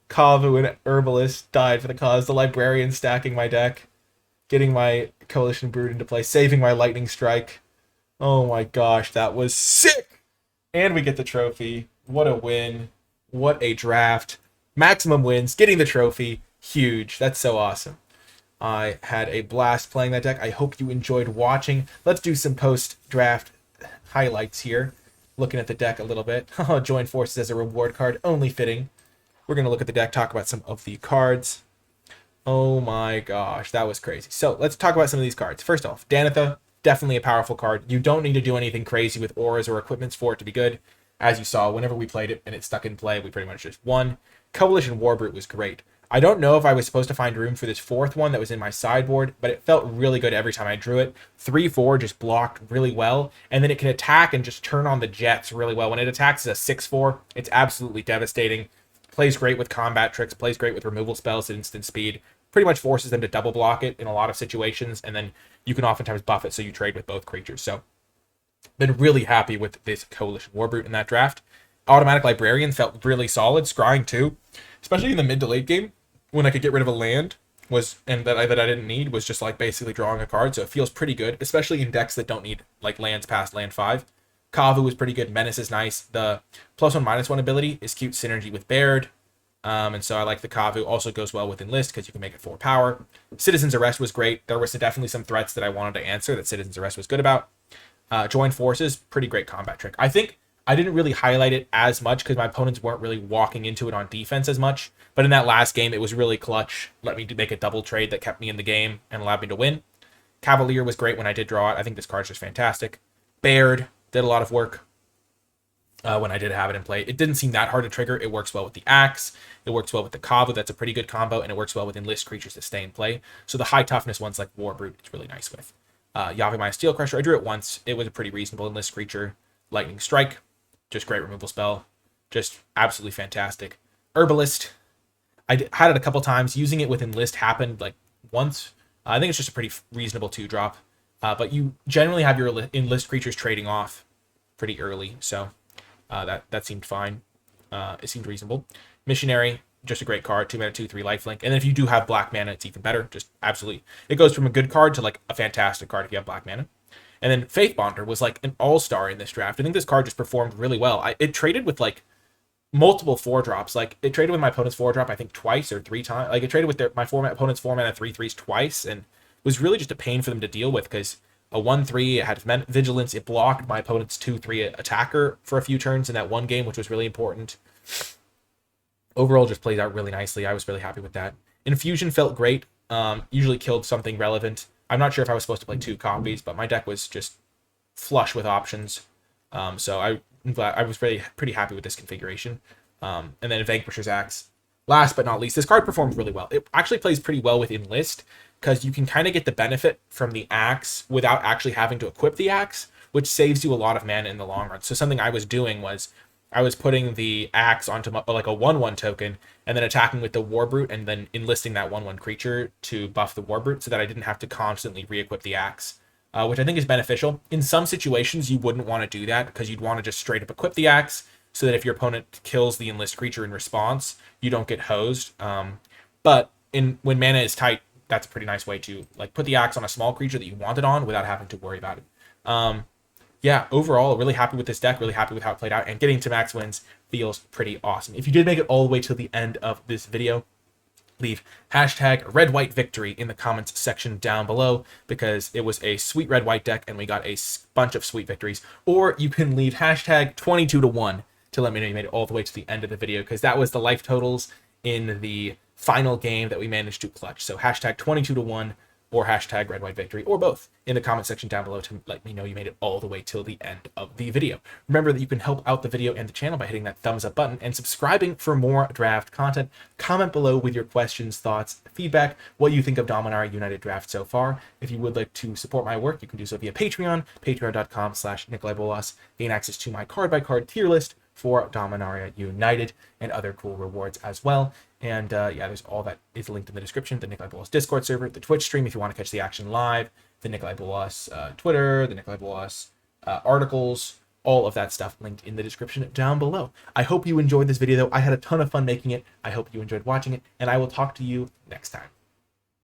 Kavu and Herbalist died for the cause. The Librarian stacking my deck. Getting my Coalition Brood into play. Saving my Lightning Strike. Oh my gosh, that was sick! And we get the trophy. What a win. What a draft. Maximum wins. Getting the trophy. Huge. That's so awesome. I had a blast playing that deck. I hope you enjoyed watching. Let's do some post-draft highlights here. Looking at the deck a little bit. Join forces as a reward card. Only fitting. We're going to look at the deck, talk about some of the cards. Oh my gosh, that was crazy. So let's talk about some of these cards. First off, Danitha, definitely a powerful card. You don't need to do anything crazy with auras or equipments for it to be good. As you saw, whenever we played it and it stuck in play, we pretty much just won. Coalition Warbrute was great. I don't know if I was supposed to find room for this fourth one that was in my sideboard, but it felt really good every time I drew it. 3/4 just blocked really well, and then it can attack and just turn on the jets really well. When it attacks as a 6/4, it's absolutely devastating. Plays great with combat tricks, plays great with removal spells at instant speed. Pretty much forces them to double block it in a lot of situations, and then you can oftentimes buff it so you trade with both creatures. So, been really happy with this Coalition Warbrute in that draft. Automatic Librarian felt really solid. Scrying too, especially in the mid to late game when I could get rid of a land that I didn't need, was just like basically drawing a card. So it feels pretty good, especially in decks that don't need like lands past land 5. Kavu was pretty good. Menace is nice. The +1/-1 ability is cute synergy with Baird. And so I like the Kavu. Also goes well with Enlist because you can make it 4 power. Citizen's Arrest was great. There was definitely some threats that I wanted to answer that Citizen's Arrest was good about. Join Forces, pretty great combat trick. I think I didn't really highlight it as much because my opponents weren't really walking into it on defense as much. But in that last game, it was really clutch. Let me make a double trade that kept me in the game and allowed me to win. Cavalier was great when I did draw it. I think this card's just fantastic. Baird did a lot of work when I did have it in play. It didn't seem that hard to trigger. It works well with the Axe. It works well with the Kavu. That's a pretty good combo. And it works well with Enlist creatures that stay in play. So the high toughness ones like Warbrute, it's really nice with. Yavimaya Steel Crusher, I drew it once. It was a pretty reasonable Enlist creature. Lightning Strike, just great removal spell. Just absolutely fantastic. Herbalist, I had it a couple times. Using it with Enlist happened like once. I think it's just a pretty reasonable 2-drop. But you generally have your Enlist creatures trading off pretty early. So that seemed fine. It seemed reasonable. Missionary, just a great card. 2 mana, 2/3 lifelink. And then if you do have black mana, it's even better. Just absolutely. It goes from a good card to like a fantastic card if you have black mana. And then Faith Bonder was like an all-star in this draft. I think this card just performed really well. It traded with like multiple 4-drops. Like it traded with my opponent's 4-drop, I think twice or 3 times. Like it traded with my opponent's 4 mana 3/3s twice, and was really just a pain for them to deal with because a 1/3, it had vigilance. It blocked my opponent's 2/3 attacker for a few turns in that one game, which was really important. Overall, just played out really nicely. I was really happy with that. Infusion felt great. Usually killed something relevant. I'm not sure if I was supposed to play 2 copies, but my deck was just flush with options. So I'm glad. I was pretty happy with this configuration. And then Vanquisher's Axe. Last but not least, this card performs really well. It actually plays pretty well with Enlist because you can kind of get the benefit from the Axe without actually having to equip the Axe, which saves you a lot of mana in the long run. So something I was doing was I was putting the Axe onto like a 1/1 token and then attacking with the Warbrute and then enlisting that 1/1 creature to buff the Warbrute so that I didn't have to constantly re-equip the Axe, which I think is beneficial. In some situations, you wouldn't want to do that because you'd want to just straight up equip the Axe so that if your opponent kills the Enlist creature in response, you don't get hosed. But when mana is tight, that's a pretty nice way to like put the Axe on a small creature that you want it on without having to worry about it. Yeah, overall, really happy with this deck, really happy with how it played out, and getting to max wins feels pretty awesome. If you did make it all the way to the end of this video, leave hashtag red-white victory in the comments section down below because it was a sweet red-white deck and we got a bunch of sweet victories. Or you can leave hashtag 22-1 to let me know you made it all the way to the end of the video because that was the life totals in the final game that we managed to clutch. So hashtag 22-1 or hashtag red white victory or both in the comment section down below to let me know you made it all the way till the end of the video. Remember that you can help out the video and the channel by hitting that thumbs up button and subscribing for more draft content. Comment below with your questions, thoughts, feedback, what you think of Dominaria United Draft so far. If you would like to support my work, you can do so via Patreon, patreon.com/NicolaiBolas. Gain access to my card by card tier list, for Dominaria United and other cool rewards as well. And yeah, there's all that is linked in the description. The NicolaiBolas Discord server, the Twitch stream if you want to catch the action live, the NicolaiBolas Twitter, the NicolaiBolas articles, all of that stuff linked in the description down below. I hope you enjoyed this video, though. I had a ton of fun making it. I hope you enjoyed watching it, and I will talk to you next time.